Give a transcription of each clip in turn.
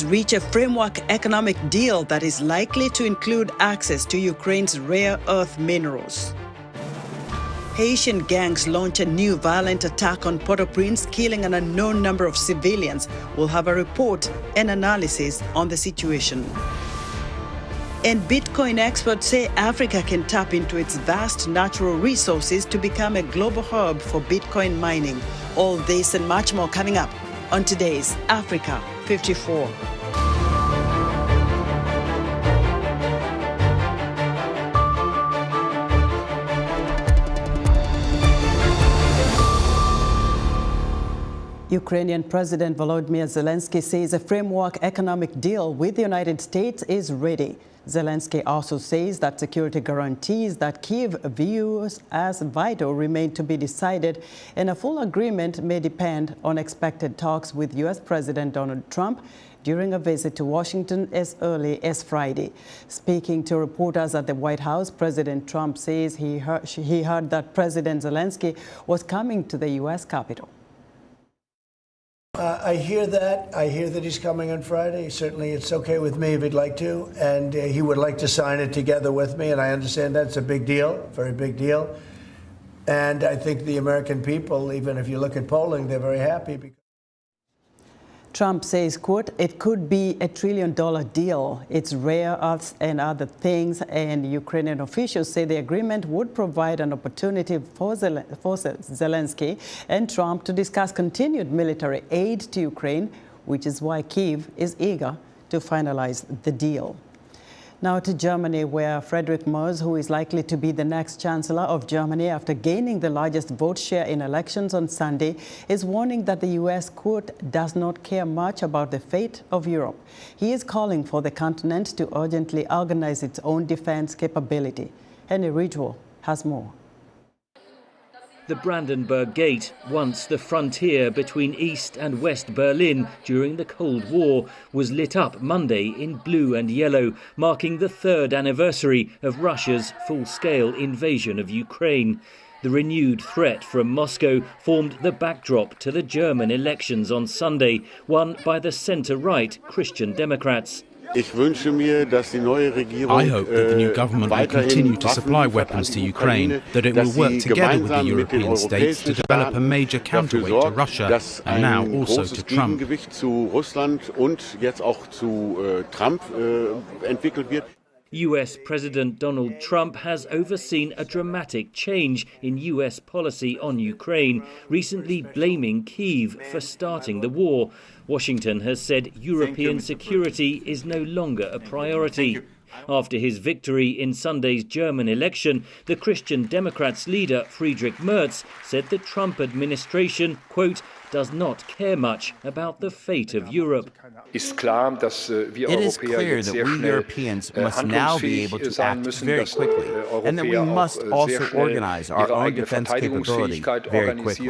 countries reach a framework economic deal that is likely to include access to Ukraine's rare earth minerals. Haitian gangs launch a new violent attack on Port-au-Prince, killing an unknown number of civilians. We'll have a report and analysis on the situation. And Bitcoin experts say Africa can tap into its vast natural resources to become a global hub for Bitcoin mining. All this and much more coming up on today's Africa 54. Ukrainian President Volodymyr Zelensky says a framework economic deal with the United States is ready. Zelensky also says that security guarantees that Kyiv views as vital remain to be decided, and a full agreement may depend on expected talks with U.S. President Donald Trump during a visit to Washington as early as Friday. Speaking to reporters at the White House, President Trump says he heard that President Zelensky was coming to the U.S. Capitol. I hear that. I hear that he's coming on Friday. Certainly, it's okay with me if he'd like to, and he would like to sign it together with me, and I understand that's a big deal, very big deal. And I think the American people, even if you look at polling, they're very happy. Trump says, quote, it could be $1 trillion deal. It's rare earths and other things, and Ukrainian officials say the agreement would provide an opportunity for Zelensky and Trump to discuss continued military aid to Ukraine, which is why Kyiv is eager to finalize the deal. Now to Germany, where Friedrich Merz, who is likely to be the next Chancellor of Germany after gaining the largest vote share in elections on Sunday, is warning that the U.S. quote, does not care much about the fate of Europe. He is calling for the continent to urgently organize its own defense capability. Henry Ridgewell has more. The Brandenburg Gate, once the frontier between East and West Berlin during the Cold War, was lit up Monday in blue and yellow, marking the third anniversary of Russia's full-scale invasion of Ukraine. The renewed threat from Moscow formed the backdrop to the German elections on Sunday, won by the centre-right Christian Democrats. I hope that the new government will continue to supply weapons to Ukraine, that it will work together with the European states to develop a major counterweight to Russia and now also to Trump. US President Donald Trump has overseen a dramatic change in US policy on Ukraine, recently blaming Kyiv for starting the war. Washington has said European security is no longer a priority. After his victory in Sunday's German election, the Christian Democrats leader Friedrich Merz said the Trump administration, quote, does not care much about the fate of Europe. It is clear that we Europeans must now be able to act very quickly, and that we must also organize our own defense capability very quickly.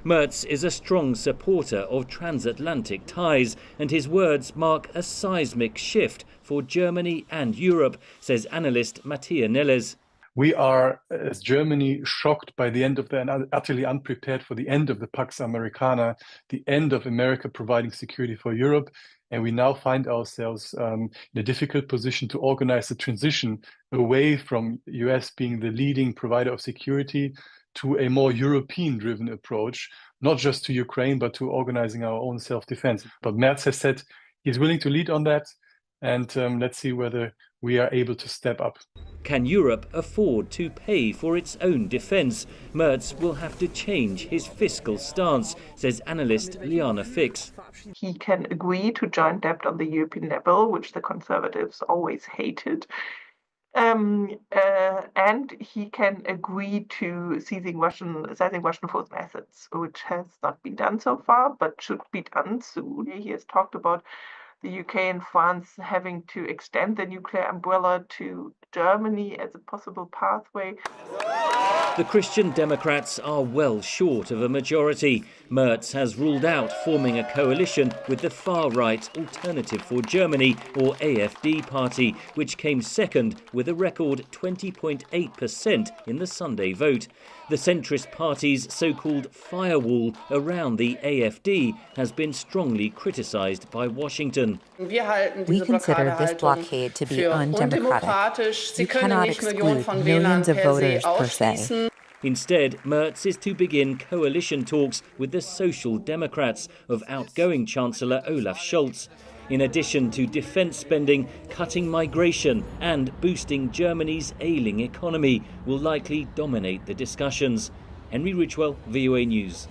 Merz is a strong supporter of transatlantic ties, and his words mark a seismic shift for Germany and Europe, says analyst Mattia Nelles. We are, as Germany, shocked by the end of and utterly unprepared for the end of the Pax Americana, the end of America providing security for Europe. And we now find ourselves in a difficult position to organize the transition away from US being the leading provider of security to a more European-driven approach, not just to Ukraine, but to organizing our own self-defense. But Merz has said he's willing to lead on that. And let's see whether we are able to step up. Can Europe afford to pay for its own defence? Merz will have to change his fiscal stance, says analyst Liana Fix. He can agree to joint debt on the European level, which the Conservatives always hated. And he can agree to seizing Russian frozen assets, which has not been done so far, but should be done soon. He has talked about the UK and France having to extend the nuclear umbrella to Germany as a possible pathway. The Christian Democrats are well short of a majority. Merz has ruled out forming a coalition with the far-right Alternative for Germany, or AfD party, which came second with a record 20.8% in the Sunday vote. The centrist party's so-called firewall around the AfD has been strongly criticised by Washington. We consider this blockade to be undemocratic. You cannot exclude millions of voters per se. Instead, Merz is to begin coalition talks with the Social Democrats of outgoing Chancellor Olaf Scholz. In addition to defence spending, cutting migration and boosting Germany's ailing economy will likely dominate the discussions. Henry Ridgewell, VOA News.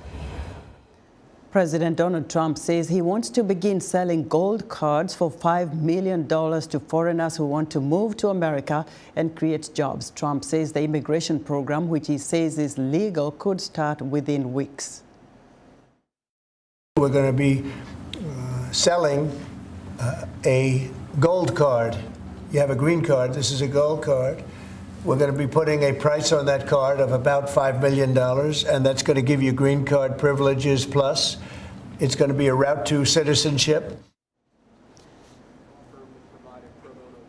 President Donald Trump says he wants to begin selling gold cards for $5 million to foreigners who want to move to America and create jobs. Trump says the immigration program, which he says is legal, could start within weeks. We're going to be selling a gold card. You have a green card. This is a gold card. We're going to be putting a price on that card of about $5 million, and that's going to give you green card privileges plus. It's going to be a route to citizenship.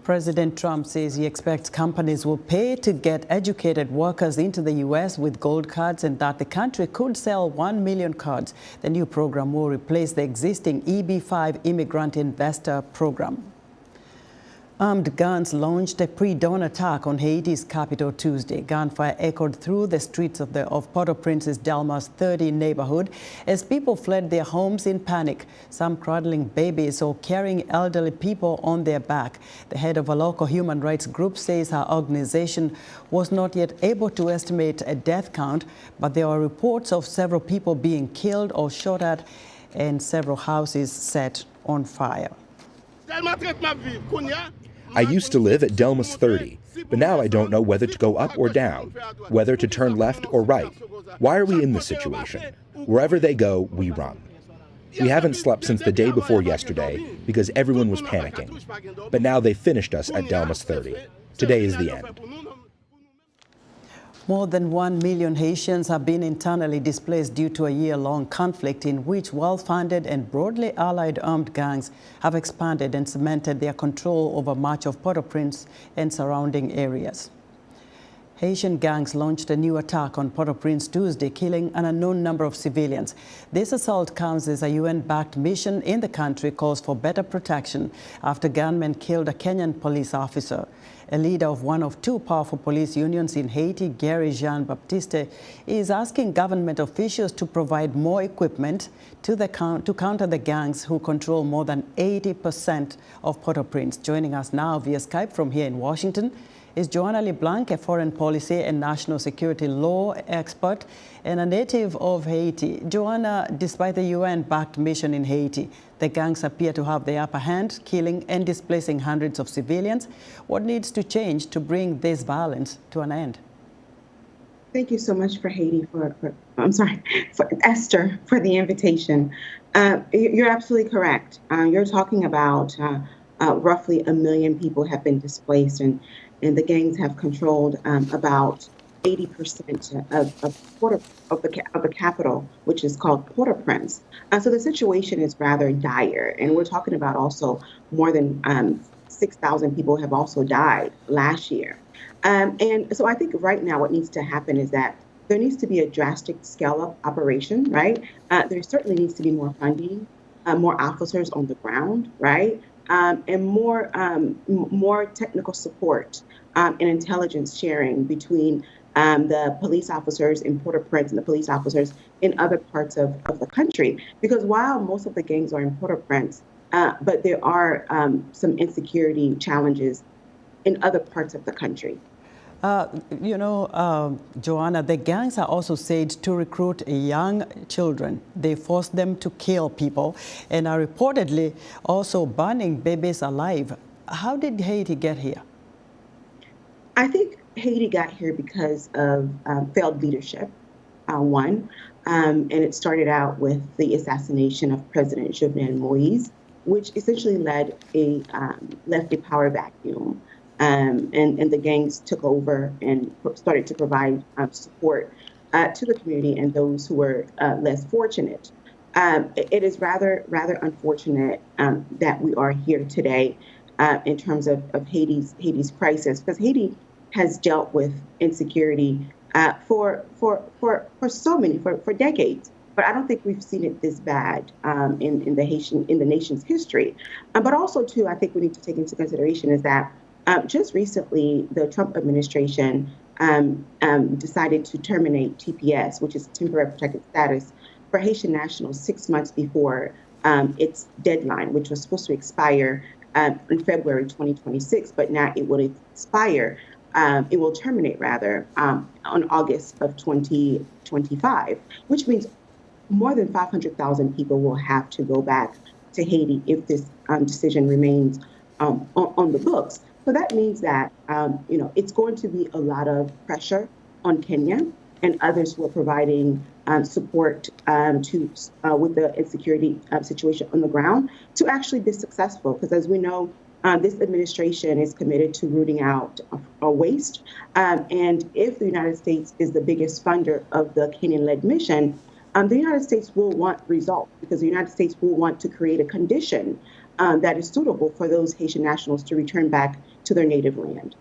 President Trump says he expects companies will pay to get educated workers into the U.S. with gold cards and that the country could sell 1 million cards. The new program will replace the existing EB-5 Immigrant Investor Program. Armed guns launched a pre-dawn attack on Haiti's capital Tuesday. Gunfire echoed through the streets of Port-au-Prince's Delmas 30 neighborhood as people fled their homes in panic, some cradling babies or carrying elderly people on their back. The head of a local human rights group says her organization was not yet able to estimate a death count, but there are reports of several people being killed or shot at and several houses set on fire. I used to live at Delmas 30, but now I don't know whether to go up or down, whether to turn left or right. Why are we in this situation? Wherever they go, we run. We haven't slept since the day before yesterday because everyone was panicking. But now they've finished us at Delmas 30. Today is the end. More than 1 million Haitians have been internally displaced due to a year-long conflict in which well-funded and broadly allied armed gangs have expanded and cemented their control over much of Port-au-Prince and surrounding areas. Haitian gangs launched a new attack on Port-au-Prince Tuesday, killing an unknown number of civilians. This assault comes as a UN-backed mission in the country calls for better protection after gunmen killed a Kenyan police officer. A leader of one of two powerful police unions in Haiti, Gary Jean-Baptiste, is asking government officials to provide more equipment to counter the gangs who control more than 80% of Port-au-Prince. Joining us now via Skype from here in Washington is Joanna LeBlanc, a foreign policy and national security law expert and a native of Haiti. Joanna, despite the UN-backed mission in Haiti, the gangs appear to have the upper hand, killing and displacing hundreds of civilians. What needs to change to bring this violence to an end? Thank you so much for Haiti, for Esther, for the invitation. You're absolutely correct. You're talking about roughly 1 million people have been displaced, and the gangs have controlled about 80% of the capital, which is called Port-au-Prince. So the situation is rather dire, and we're talking about also more than 6,000 people have also died last year. And so I think right now what needs to happen is that there needs to be a drastic scale-up operation, right? There certainly needs to be more funding, more officers on the ground, right? And more technical support and intelligence sharing between the police officers in Port-au-Prince and the police officers in other parts of the country. Because while most of the gangs are in Port-au-Prince, but there are some insecurity challenges in other parts of the country. Joanna, the gangs are also said to recruit young children. They force them to kill people and are reportedly also burning babies alive. How did Haiti get here? I think Haiti got here because of failed leadership, one. And it started out with the assassination of President Jovenel Moïse, which essentially left a power vacuum. and the gangs took over and started to provide support to the community and those who were less fortunate. It is rather unfortunate that we are here today in terms of Haiti's crisis, because Haiti has dealt with insecurity for decades. But I don't think we've seen it this bad in the nation's history. But also, too, I think we need to take into consideration is that just recently the Trump administration decided to terminate TPS, which is temporary protected status, for Haitian nationals 6 months before its deadline, which was supposed to expire in February 2026, but now it will expire. It will terminate rather on August of 2025, which means more than 500,000 people will have to go back to Haiti if this decision remains on the books. So that means that it's going to be a lot of pressure on Kenya and others who are providing support with the insecurity situation on the ground to actually be successful. Because as we know, this administration is committed to rooting out waste. And if the United States is the biggest funder of the Kenyan-led mission, the United States will want results, because the United States will want to create a condition that is suitable for those Haitian nationals to return back to their native land.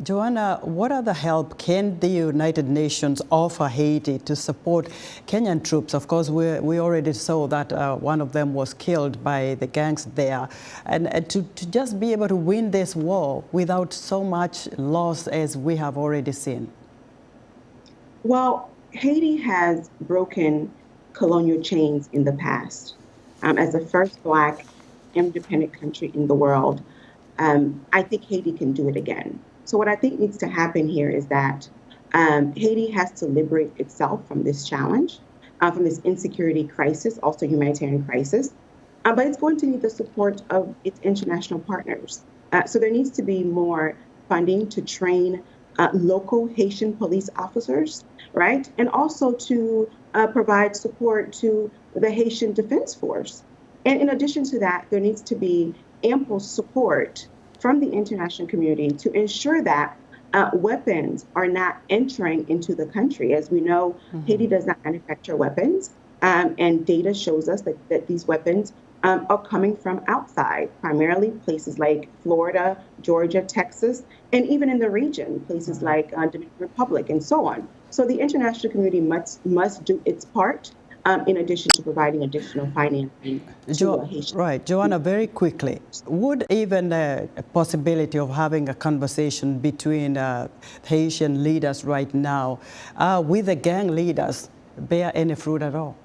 Joanna, what other help can the United Nations offer Haiti to support Kenyan troops? Of course, we already saw that one of them was killed by the gangs there. And to just be able to win this war without so much loss as we have already seen. Well, Haiti has broken colonial chains in the past. As the first Black independent country in the world, I think Haiti can do it again. So what I think needs to happen here is that Haiti has to liberate itself from this challenge, from this insecurity crisis, also humanitarian crisis, but it's going to need the support of its international partners. So there needs to be more funding to train local Haitian police officers, right? And also to provide support to the Haitian Defense Force. And in addition to that, there needs to be ample support from the international community to ensure that weapons are not entering into the country. As we know, Haiti does not manufacture weapons, and data shows us that these weapons are coming from outside, primarily places like Florida, Georgia, Texas, and even in the region, places like Dominican Republic and so on. So the international community must do its part in addition to providing additional financing to Haitian. Right. Joanna, very quickly, would even a possibility of having a conversation between Haitian leaders right now with the gang leaders bear any fruit at all?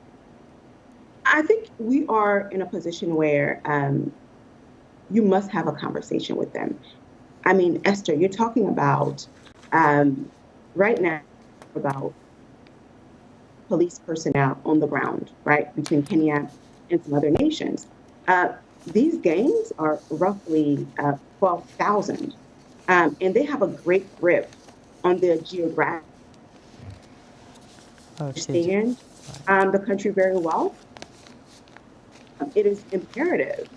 I think we are in a position where you must have a conversation with them. I mean, Esther, you're talking about right now about police personnel on the ground, right, between Kenya and some other nations. These gangs are roughly 12,000, and they have a great grip on the geographic. Understand the country very well. It is imperative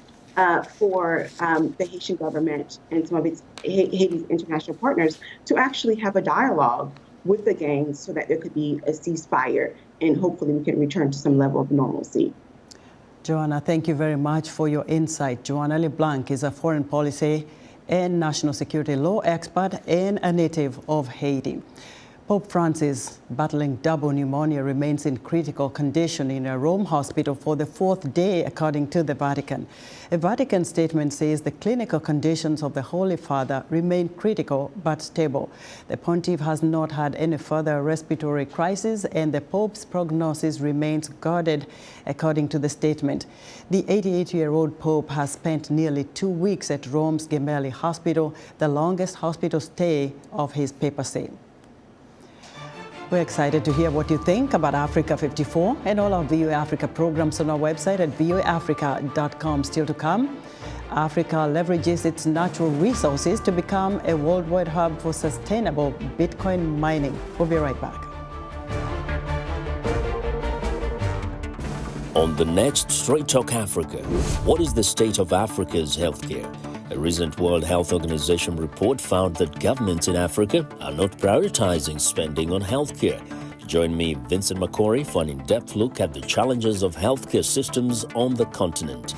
for the Haitian government and some of its Haiti's international partners to actually have a dialogue with the gangs so that there could be a ceasefire and hopefully we can return to some level of normalcy. Joanna, thank you very much for your insight. Joanna LeBlanc is a foreign policy and national security law expert and a native of Haiti. Pope Francis, battling double pneumonia, remains in critical condition in a Rome hospital for the fourth day, according to the Vatican. A Vatican statement says the clinical conditions of the Holy Father remain critical but stable. The pontiff has not had any further respiratory crisis, and the Pope's prognosis remains guarded, according to the statement. The 88-year-old Pope has spent nearly 2 weeks at Rome's Gemelli Hospital, the longest hospital stay of his papacy. We're excited to hear what you think about Africa 54 and all our VOA Africa programs on our website at voaafrica.com. Still to come, Africa leverages its natural resources to become a worldwide hub for sustainable Bitcoin mining. We'll be right back. On the next Straight Talk Africa, what is the state of Africa's healthcare? A recent World Health Organization report found that governments in Africa are not prioritizing spending on healthcare. Join me, Vincent Makori, for an in-depth look at the challenges of healthcare systems on the continent.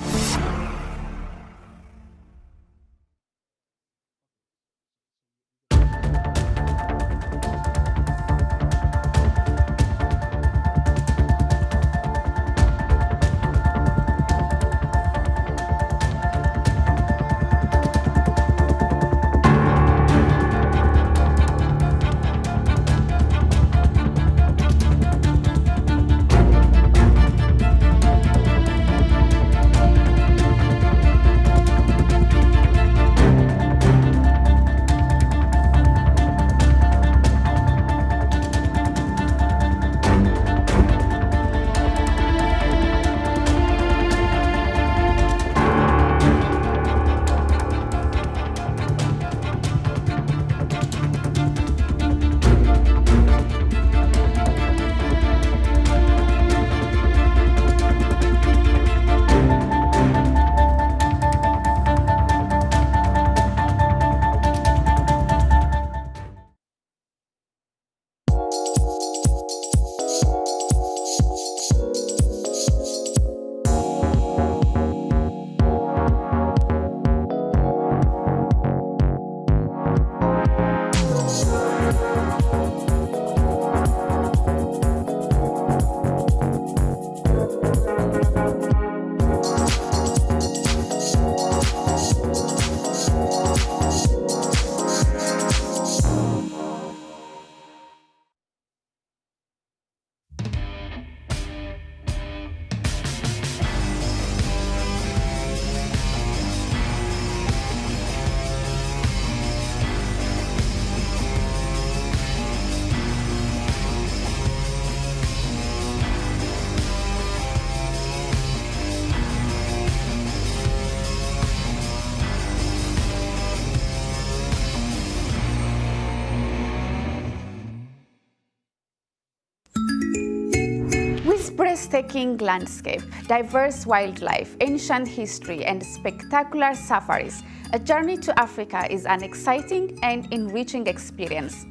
Breathtaking landscape, diverse wildlife, ancient history, and spectacular safaris, a journey to Africa is an exciting and enriching experience.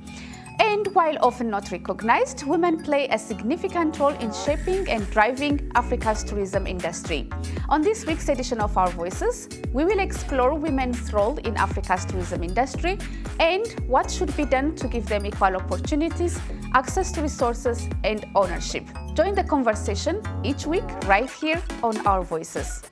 And while often not recognized, women play a significant role in shaping and driving Africa's tourism industry. On this week's edition of Our Voices, we will explore women's role in Africa's tourism industry and what should be done to give them equal opportunities, access to resources, and ownership. Join the conversation each week right here on Our Voices.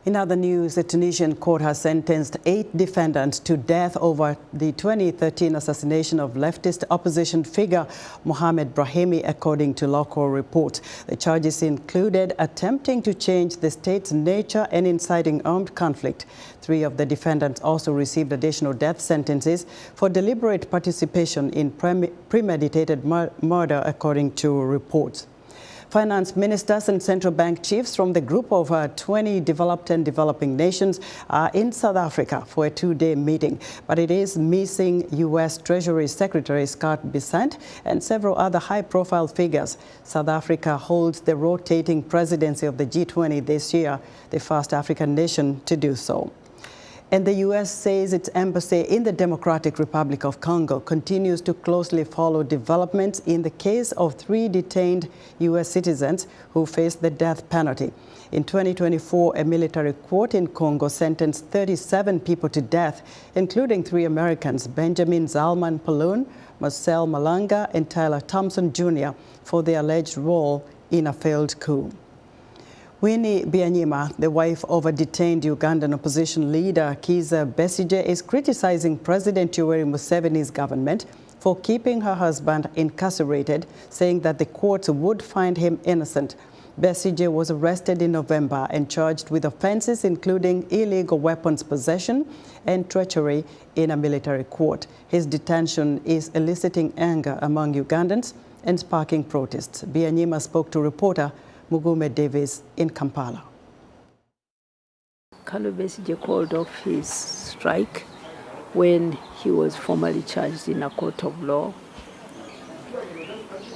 In other news, the Tunisian court has sentenced 8 defendants to death over the 2013 assassination of leftist opposition figure Mohamed Brahimi, according to local reports. The charges included attempting to change the state's nature and inciting armed conflict. 3 of the defendants also received additional death sentences for deliberate participation in premeditated murder, according to reports. Finance ministers and central bank chiefs from the group of 20 developed and developing nations are in South Africa for a 2-day meeting. But it is missing U.S. Treasury Secretary Scott Bessent and several other high-profile figures. South Africa holds the rotating presidency of the G20 this year, the first African nation to do so. And the U.S. says its embassy in the Democratic Republic of Congo continues to closely follow developments in the case of 3 detained U.S. citizens who face the death penalty. In 2024, a military court in Congo sentenced 37 people to death, including 3 Americans, Benjamin Zalman Paloun, Marcel Malanga, and Tyler Thompson Jr., for their alleged role in a failed coup. Winnie Byanyima, the wife of a detained Ugandan opposition leader Kizza Besigye, is criticizing President Yoweri Museveni's government for keeping her husband incarcerated, saying that the courts would find him innocent. Besigye was arrested in November and charged with offenses including illegal weapons possession and treachery in a military court. His detention is eliciting anger among Ugandans and sparking protests. Byanyima spoke to reporter Mugume Davis in Kampala. Carlo Besigye called off his strike when he was formally charged in a court of law,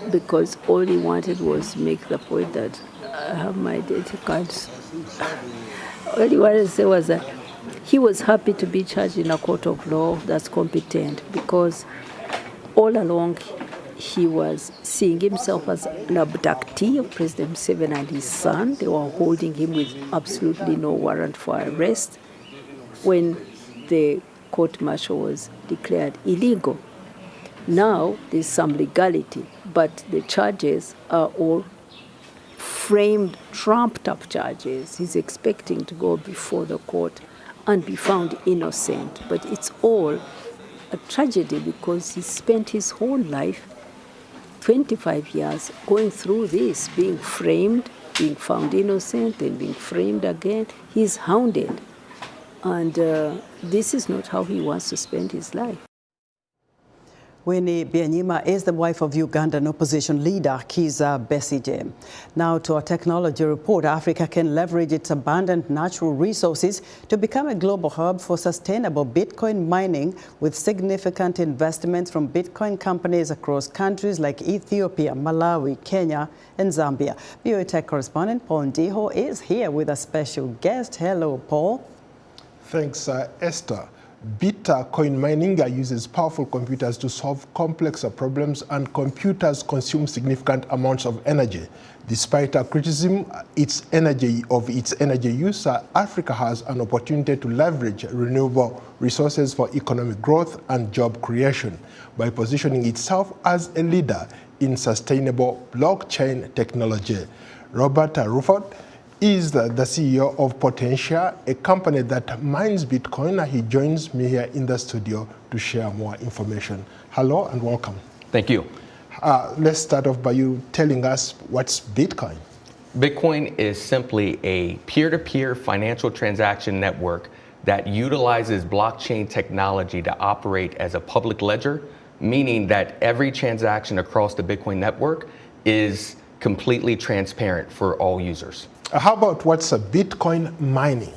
because all he wanted was make the point that I have my identity cards. All he wanted to say was that he was happy to be charged in a court of law that's competent, because all along he was seeing himself as an abductee of President Museveni and his son. They were holding him with absolutely no warrant for arrest when the court-martial was declared illegal. Now there's some legality, but the charges are all framed, trumped-up charges. He's expecting to go before the court and be found innocent, but it's all a tragedy because he spent his whole life, 25 years, going through this, being framed, being found innocent, then being framed again. He's hounded, and this is not how he wants to spend his life. Winnie Byanyima is the wife of Ugandan opposition leader Kizza Besigye. Now to our technology report, Africa can leverage its abundant natural resources to become a global hub for sustainable Bitcoin mining with significant investments from Bitcoin companies across countries like Ethiopia, Malawi, Kenya, and Zambia. VOA Tech correspondent Paul Ndiho is here with a special guest. Hello, Paul. Thanks, Esther. Bitcoin mining uses powerful computers to solve complex problems, and computers consume significant amounts of energy. Despite criticism of its energy use, Africa has an opportunity to leverage renewable resources for economic growth and job creation by positioning itself as a leader in sustainable blockchain technology. Robert Ruford is the CEO of Potentia, a company that mines Bitcoin. He joins me here in the studio to share more information. Hello and welcome. Thank you. Let's start off by you telling us what's Bitcoin. Bitcoin is simply a peer-to-peer financial transaction network that utilizes blockchain technology to operate as a public ledger, meaning that every transaction across the Bitcoin network is completely transparent for all users. How about what's a Bitcoin mining?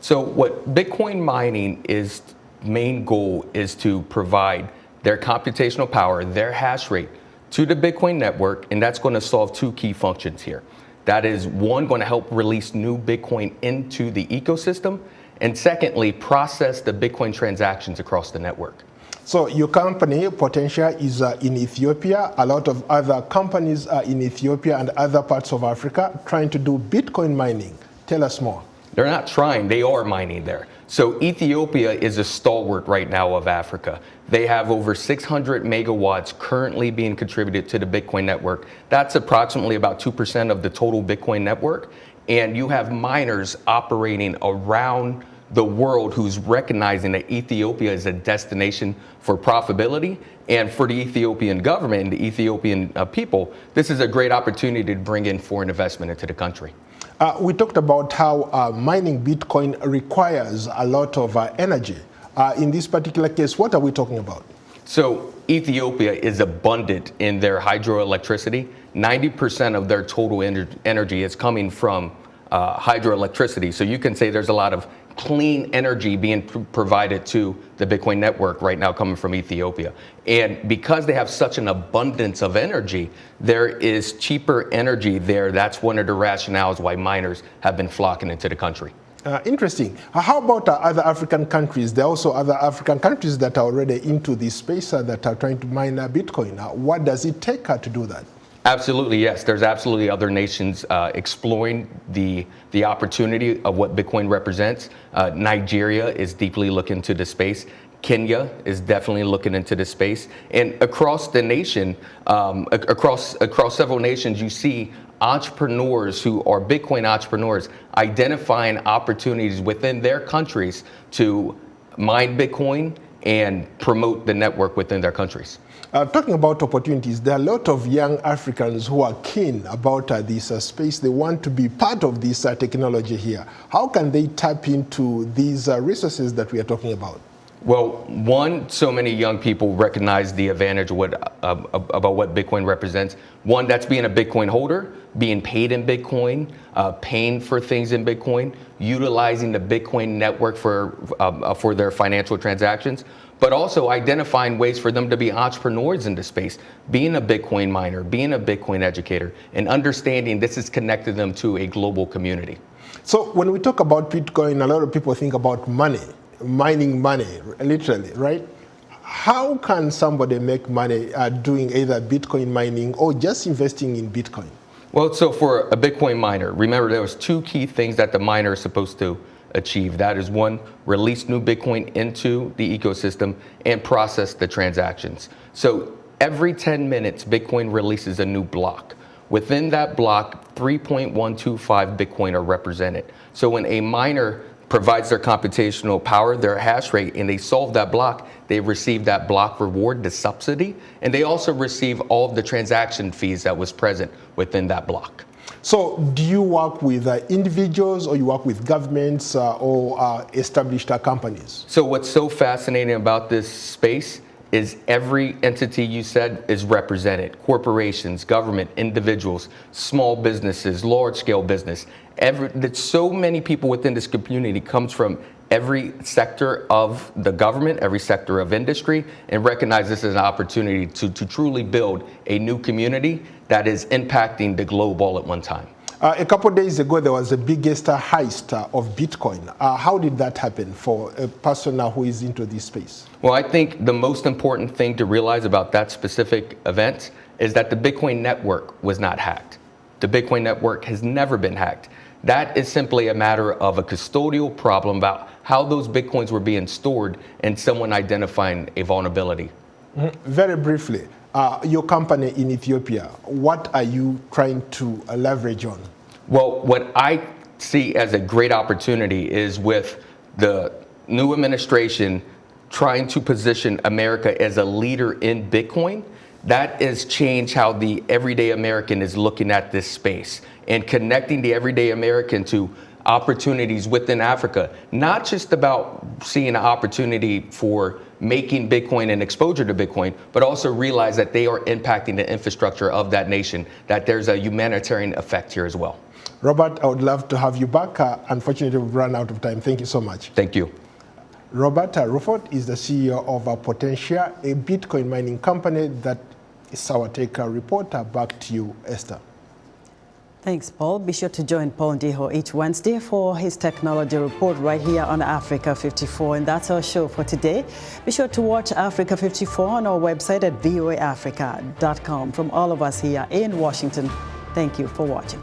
So what Bitcoin mining is, main goal is to provide their computational power, their hash rate to the Bitcoin network, and that's going to solve two key functions here. That is, one, going to help release new Bitcoin into the ecosystem, and secondly, process the Bitcoin transactions across the network. So your company, Potentia, is in Ethiopia. A lot of other companies are in Ethiopia and other parts of Africa trying to do Bitcoin mining. Tell us more. They're not trying, they are mining there. So Ethiopia is a stalwart right now of Africa. They have over 600 megawatts currently being contributed to the Bitcoin network. That's approximately about 2% of the total Bitcoin network. And you have miners operating around the world who's recognizing that Ethiopia is a destination for profitability, and for the Ethiopian government and the Ethiopian people, this is a great opportunity to bring in foreign investment into the country. We talked about how mining Bitcoin requires a lot of energy. In this particular case, what are we talking about? So Ethiopia is abundant in their hydroelectricity. 90% of their total energy is coming from hydroelectricity. So you can say there's a lot of clean energy being provided to the Bitcoin network right now coming from Ethiopia. And because they have such an abundance of energy, there is cheaper energy there. That's one of the rationales why miners have been flocking into the country. Interesting. How about other African countries? There are also other African countries that are already into this space that are trying to mine Bitcoin. What does it take to do that? Absolutely, yes. There's absolutely other nations exploring the opportunity of what Bitcoin represents. Nigeria is deeply looking into the space. Kenya is definitely looking into the space. And across the nation, across several nations, you see entrepreneurs who are Bitcoin entrepreneurs identifying opportunities within their countries to mine Bitcoin and promote the network within their countries. Talking about opportunities, there are a lot of young Africans who are keen about this space. They want to be part of this technology here. How can they tap into these resources that we are talking about? Well, one, so many young people recognize the advantage of about what Bitcoin represents. One, that's being a Bitcoin holder, being paid in Bitcoin, paying for things in Bitcoin, utilizing the Bitcoin network for their financial transactions, but also identifying ways for them to be entrepreneurs in the space, being a Bitcoin miner, being a Bitcoin educator, and understanding this is connected them to a global community. So when we talk about Bitcoin, a lot of people think about money. Mining money, literally, right? How can somebody make money doing either Bitcoin mining or just investing in Bitcoin? Well, so for a Bitcoin miner, remember there was two key things that the miner is supposed to achieve. That is one, release new Bitcoin into the ecosystem and process the transactions. So every 10 minutes, Bitcoin releases a new block. Within that block, 3.125 Bitcoin are represented. So when a miner provides their computational power, their hash rate, and they solve that block, they receive that block reward, the subsidy, and they also receive all of the transaction fees that was present within that block. So do you work with individuals, or you work with governments or established companies? So what's so fascinating about this space is every entity you said is represented. Corporations, government, individuals, small businesses, large-scale business. So many people within this community comes from every sector of the government, every sector of industry, and recognize this as an opportunity to truly build a new community that is impacting the globe all at one time. A couple of days ago, there was the biggest heist of Bitcoin. How did that happen for a person who is into this space? Well, I think the most important thing to realize about that specific event is that the Bitcoin network was not hacked. The Bitcoin network has never been hacked. That is simply a matter of a custodial problem about how those Bitcoins were being stored and someone identifying a vulnerability. Very briefly, your company in Ethiopia, what are you trying to leverage on? Well, what I see as a great opportunity is with the new administration trying to position America as a leader in Bitcoin. That has changed how the everyday American is looking at this space and connecting the everyday American to opportunities within Africa, not just about seeing an opportunity for making Bitcoin and exposure to Bitcoin, but also realize that they are impacting the infrastructure of that nation, that there's a humanitarian effect here as well. Robert, I would love to have you back. Unfortunately, we've run out of time. Thank you so much. Thank you. Robert Ruford is the CEO of Potentia, a Bitcoin mining company. That is our Take Report. Back to you, Esther. Thanks, Paul. Be sure to join Paul Ndiho each Wednesday for his technology report right here on Africa 54. And that's our show for today. Be sure to watch Africa 54 on our website at voaafrica.com. From all of us here in Washington, thank you for watching.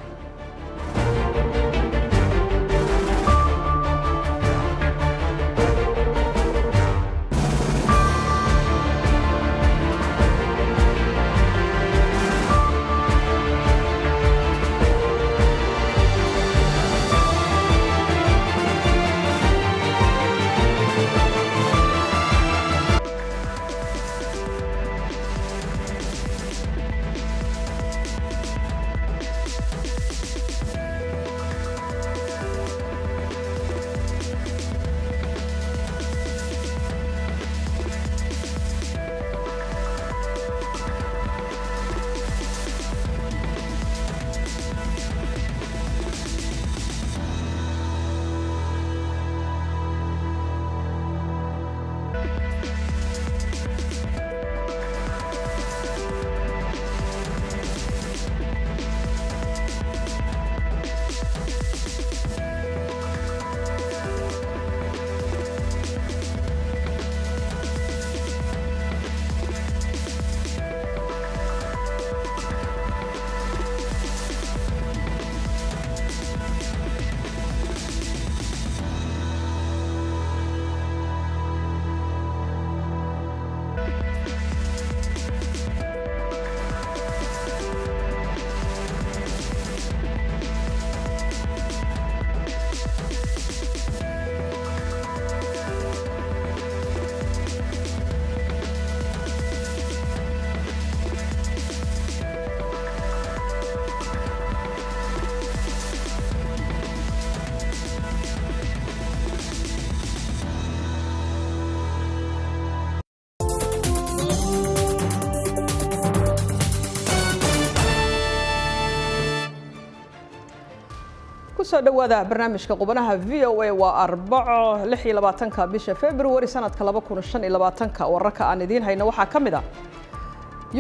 kusoo dhawaada barnaamijka qubanaha VOA waa 4 bisha February sanadka 2025 wararka aan idiin hayno waxaa kamid ah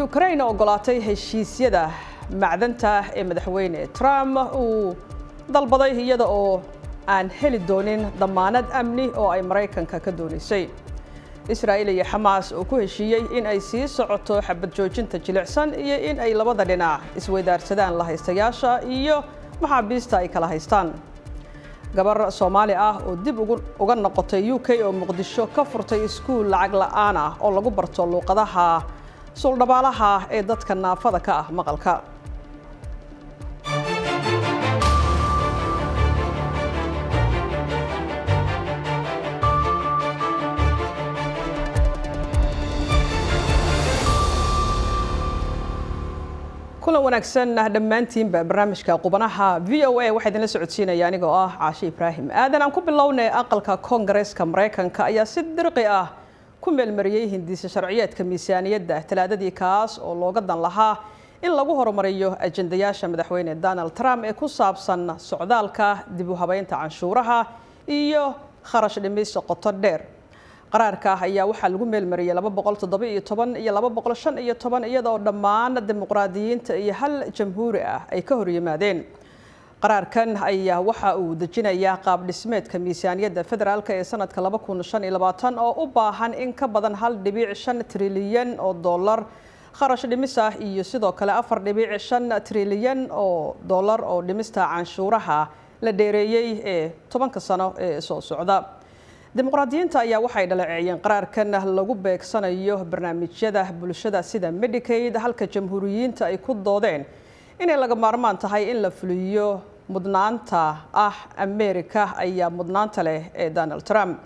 Ukraine ogolaatay heshiisyada macdanta ee madaxweyne Trump uu dalbaday iyada oo aan heli doonin damaanad amni oo ay Mareykanka ka doonaysay Israa'iil iyo Hamas oo ku heshiiyay in ay sii socoto xabad joojinta jilicsan iyo in ay labada dhinac isweydaarsadaan la haystayaasha iyo maxaabiista ay kala haystaan gabar Soomaali ah oo dib uga noqotay UK oo Muqdisho ka furtay iskuul lacag la'aan ah oo lagu barto luqadaha suldhabaalaha ee dadka naafada ka ah maqalka kulan wanaagsan dhammaantiinba barnaamijka qubanaha VOA waxa idin la socodsiinaya anigoo ah Caashi Ibraahim aadan aan ku bilownay aqalka Koongareeska Mareykanka ayaa si dirqi ah ku meelmariyay hindisa sharciyeedka miisaaniyadda talaadadii kaas oo looga dan lahaa in lagu horumariyo ajendayaasha madaxweyne Donald Trump ee ku saabsan socdaalka dib u habeynta canshuuraha iyo kharash dhimis qoto dheer qaraarka ayaa waxaa lagu meelmariyay 217 iyo 215 iyadoo dhammaan dimuqraadiyiinta iyo hal jamhuuri ah ay ka hor yimaadeen qaraarkan ayaa waxa uu dejinayaa qaab dhismeedka miisaaniyadda federaalka ee sanadka 2025 oo u baahan in ka badan 1.5 trilyan oo dollar kharash dhimis ah iyo sidoo kale 4.5 trilyan oo dollar oo dhimista canshuuraha la dheereeyay ee 10 sano ee soo socda dimuqraadiyiinta ayaa waxay dhaleeceeyeen qaraarkan lagu beegsanayo barnaamijyada bulshada sida Medicaid halka jamhuuriyiinta ay ku doodeen inay laga maarmaan tahay in la fuliyo mudnaanta ah Amerika ayaa mudnaanta leh ee Donald Trump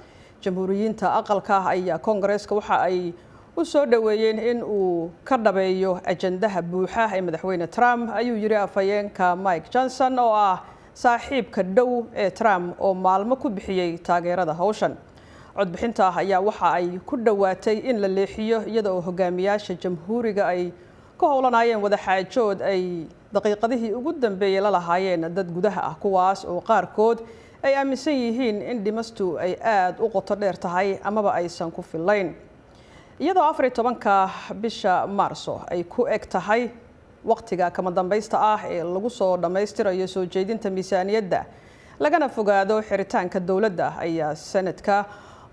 jamhuuriyiinta aqalka ayaa Koongareeska waxa ay u soo dhaweeyeen in uu ka dhabeeyo ajendaha buuxa ee madaxweyne Trump ayuu yiri afhayeenka Mike Johnson oo ah saaxiibka dhow ee Trump oo maalmo ku bixiyay taageerada hawshan codbixinta ayaa waxa ay ku dhawaatay in la leexiyo iyada oo hogaamiyaasha jamhuuriga ay ka howlanayeen wada xaajood ay daqiiqadihii ugu dambeeyay la lahaayeen dad gudaha ah kuwaas oo qaarkood ay aaminsan yihiin in dhimastu ay aad u qoto dheer tahay amaba aysan ku filayn iyadoo 14ka bisha Maarso ay ku eg tahay waqtiga kama dambaysta ah ee lagu soo dhameystirayo soo jeedinta miisaaniyadda lagana fogaado xiritaanka dawladda ayaa sanadka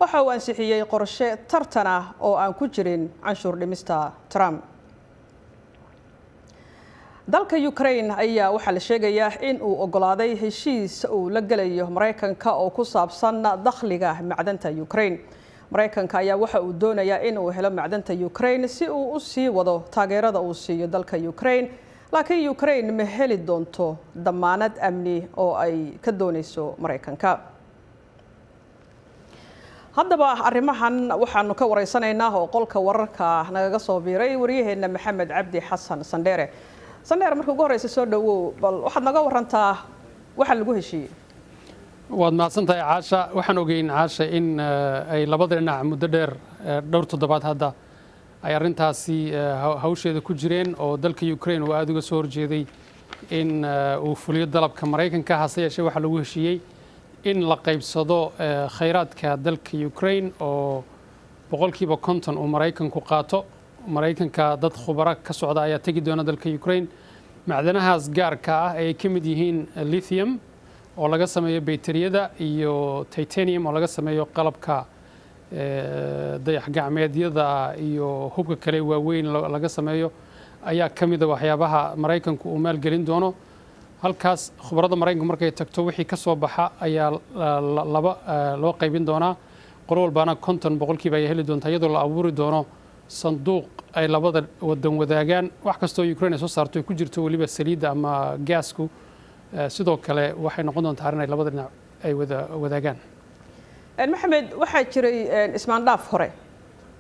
waxa uu ansixiyay qorshe tartan ah oo aan ku jirin canshuur dhimista Trump dalka Ukraine ayaa waxa la sheegayaa in uu ogolaaday heshiis uu la galayo Mareykanka oo ku saabsan dakhliga macdanta Ukraine Mareykanka ayaa waxa uu doonayaa in uu helo macdanta Ukraine si uu u sii wado taageerada uu siiyo dalka Ukraine laakiin Ukraine ma heli doonto damaanad amni oo ay ka doonayso Mareykanka haddaba arrimahan waxaanu ka wareysanaynaa oo qolka wararka nagaga soo biiray wariyaheena Maxamed Cabdi Xasan Sandheere markii ugu horeysa soo dhawow bal waxaad naga warantaa waxa lagu heshiiyay waad mahadsantahay Caasha waxaan ogeyn Caasha in ay labada dhinac muddo dheer dhowr toddobaad hadda ay arintaasi hawsheeda ku jireen oo dalka Ukraine uu aad uga soo horjeeday in uu fuliyo dalabka Mareykanka hase yeeshee waxa lagu heshiiyay in la qaybsado khayraadka dalka Ukraine oo 50% uu Mareykanku qaato Mareykanka dad khubaro ka socda ayaa tagi doona dalka Ukraine macdanahaas gaarka ah ay ka mid yihiin lithium oo laga sameeyo baytariyada iyo titanium oo laga sameeyo qalabka dayax gacmeedyada iyo hubka kale waaweyn laga sameeyo ayaa ka mid ah waxyaabaha Mareykanku uu maalgelin doono halkaas khubarada Mareykanku markay tagto wixii ka soo baxa ayaa laba loo qaybin doonaa qor walbaana 50% ay heli doontaa iyadoo la abuuri doono sanduuq ay labada wadan wadaagaan wax kastoo Ukraine soo saarto ay ku jirto waliba saliidda ama gaasku sidoo kale waxay noqon doontaa arrin ay labada dhinac ay wadaagaan Maxamed waxaa jiray ismaandhaaf hore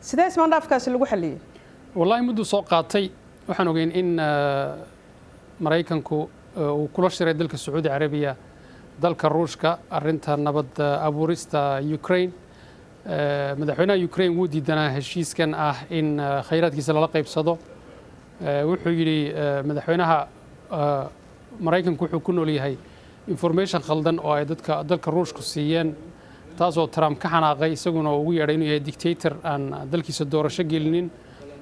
sidee ismaandhaafkaasi lagu xaliyay wallahi muddo soo qaatay waxaan ogeyn in Mareykanku uu kula shiray dalka Saudi Arabia dalka Ruushka arrinta nabad abuurista Ukraine madaxweynaha Ukraine wuu diidanaa heshiiskan ah in khayraadkiisa lala qaybsado wuxuu yiri madaxweynaha Mareykanku wuxuu ku nool yahay information khaldan oo ay dalka ruushku siiyeen taasoo Trump ka xanaaqay isaguna ugu yeedhay inuu yahay dictator aan dalkiisa doorasho gelinin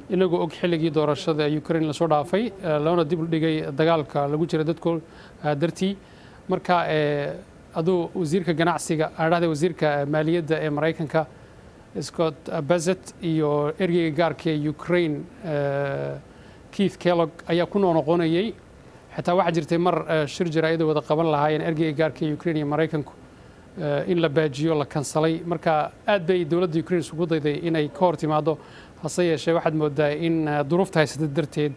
inagoo og xilligii doorashada Ukraine la soo dhaafay loona dib u dhigay dagaalka lagu jira dadku dartii marka aduu wasiirka ganacsiga aadhada wasiirka maaliyadda ee Mareykanka Scott Bassett iyo ergeyga gaarka ee Ukraine Keith Kellogg ayaa ku noqonayay xataa waxa jirtay mar shir jaraa'id wada qaban lahaayeen ergeyga gaarka ee Ukraine iyo Mareykanku in la baajiyo la kansalay marka aad bay dawladda Ukraine ugu dayday inay ka hor timaado hase yeeshee waxaad moodaa in duruufta haysata darteed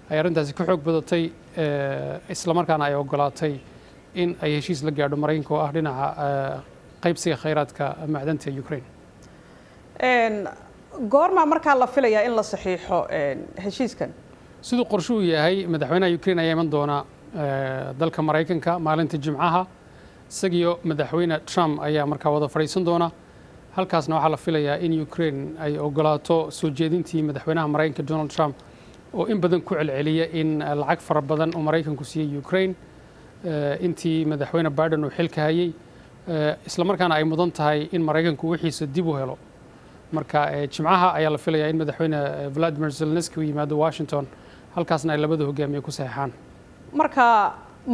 ay arrintaasi ka xoog badatay isla markaana ay ogolaatay in ay heshiis la gaadho Mareykanka oo ah dhinaca qaybsiga kheyraadka macdanta Ukraine goorma markaa la filayaa in la saxiixo heshiiskan sidoo qorshuhu yahay madaxweynaha Ukraine ayaa iman doona dalka Mareykanka maalinta Jimcaha isagiyo madaxweyne Trump ayaa markaa wada fariisan doona halkaasna waxaa la filayaa in Ukraine ay ogolaato soo jeedintii madaxweynaha Mareykanka Donald Trump oo in badan ku celceliya in lacag fara badan oo Mareykanku siiyay Ukraine intii madaxweyne Biden uu xilka hayay isla markaana ay mudan tahay in Mareykanku wixiisa dib u helo marka Jimcaha ayaa la filayaa in madaxweyne Vladimir Zelensky uu yimaado Washington halkaasna ay labada hogaamiye ku saxeexaan marka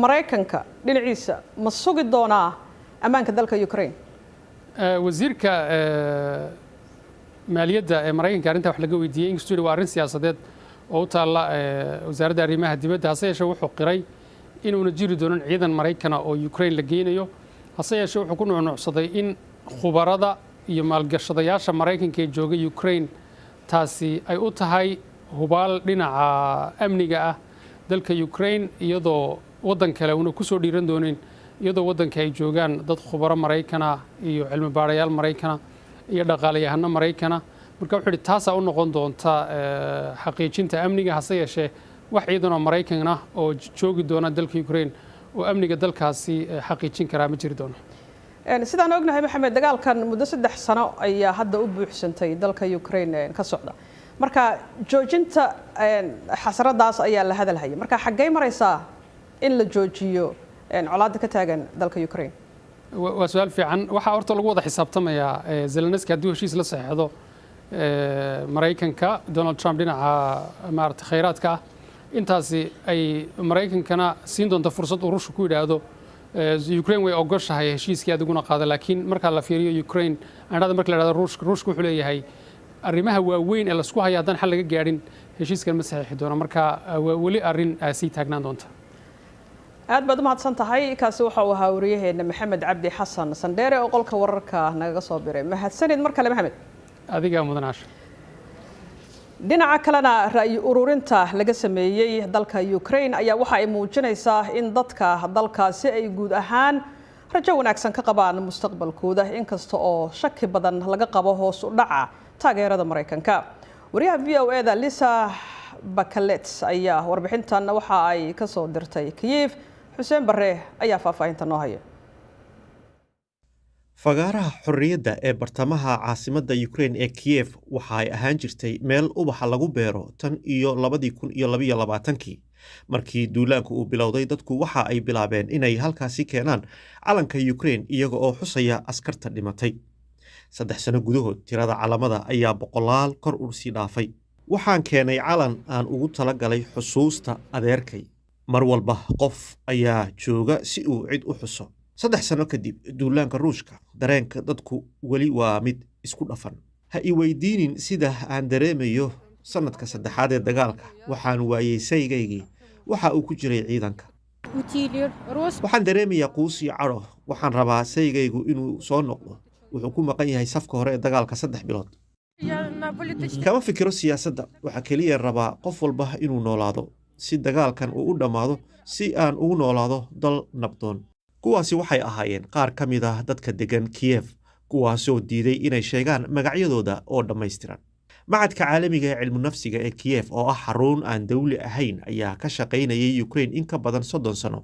Mareykanka dhinaciisa ma sugi doonaa ammaanka dalka Ukraine wasiirka maaliyadda ee Mareykanka arrinta wax laga weydiiyay inkastoo waa arrin siyaasadeed oo u taala wasaaradda arrimaha dibadda hase yeeshee wuxuu qiray inuuna jiri doonin ciidan Mareykan oo Ukraine la geynayo hase yeeshee wuxuu ku nuucnuucsaday in khubarada iyo maalgashadayaasha Mareykanka ee jooga Ukraine taasi ay u tahay hubaal dhinaca amniga ah dalka Ukraine iyadoo waddan kale una ku soo dhiiran doonin iyadoo waddanka ay joogaan dad khubaro Mareykan ah iyo cilmi baarayaal Mareykan iyo dhaqaaleyahano Mareykan marka wuxuu yidhi taas u noqon doonta xaqiijinta amniga hase yeeshee wax ciidan oo Mareykan ah oo joogi doona dalka Ukraine oo amniga dalkaasi xaqiijin kara ma jiri doono sidaan ognahay Maxamed dagaalkan muddo 3 sano ayaa hadda u buuxsantay dalka Ukraine ka socda marka joojinta xasaradaas ayaa la hadalhayay marka xaggee maraysaa in la joojiyo colaadda ka taagan dalka Ukraine waa su'aal fiican waxa horta lagu wada xisaabtamayaa Zelensky haddii heshiis la saxiixdo Mareykanka Donald Trump dhinaca maarta kheyraadka intaasi ay Mareykankana siin doonto fursad uu Ruushku ku yiraahdo Ukraine way ogoshahay heshiiskii adiguna qaada laakiin marka la fiiriyo Ukraine anada marka la yiraahdo Ruushku wuxuu leeyahay arrimaha waaweyn ee la isku hayo haddaan xal laga gaadhin heshiiskan ma saxiixi doono marka weli arrin sii taagnaan doonta aad baad u mahadsan tahay kaasi waxa uu ahaa wariyaheena Maxamed Cabdi Xasan Sandheere oo qolka wararka naga soo biray mahadsanid mar kale Maxamed adiga mudanaasha dhinaca kalena ra'yi ururinta laga sameeyay dalka Ukraine ayaa waxa ay muujinaysaa in dadka dalkaasi ay guud ahaan rajo wanaagsan ka qabaan mustaqbalkooda inkasta oo shaki badan laga qabo hoos u dhaca taageerada Mareykanka wariyaha VOA-da Lisa Bakalet ayaa warbixintan waxa ay ka soo dirtay Kyiv Xuseen Barre ayaa faahfaahinta noo haya fagaaraha xorriyadda ee bartamaha caasimadda Ukraine ee Kiev waxa ay ahaan jirtay meel ubaxa lagu beero tan iyo 2022 markii duulaanku uu bilowday dadku waxa ay bilaabeen inay halkaasi keenaan calanka Ukraine iyaga oo xusaya askarta dhimatay 3 sano gudahood tirada calamada ayaa boqolaal kor u sii dhaafay waxaan keenay calan aan ugu talagalay xusuusta adeerkay mar walba qof ayaa jooga si uu cid u xuso 3 sano kadib duulaanka Ruushka dareenka dadku wali waa mid isku dhafan ha i weydiinin sida aan dareemayo sanadka saddexaad ee dagaalka waxaan waayay saygaygii waxa uu ku jiray ciidanka waxaan dareemayaa quus iyo cadho waxaan rabaa saygaygu inuu soo noqdo wuxuu ku maqan yahay safka hore ee dagaalka 3 bilood kama fikiro siyaasadda waxa kaliya rabaa qof walba inuu noolaado si dagaalkan uu u dhamaado si aan ugu noolaado dal nabdoon kuwaasi waxay ahaayeen qaar ka mid ah dadka degan Kiev kuwaasoo diiday inay sheegaan magacyadooda oo dhammaystiran macadka caalamiga ee cilmu nafsiga ee Kiev oo ah xarun aan dawli ahayn ayaa ka shaqaynayay Ukraine in ka badan 30 sano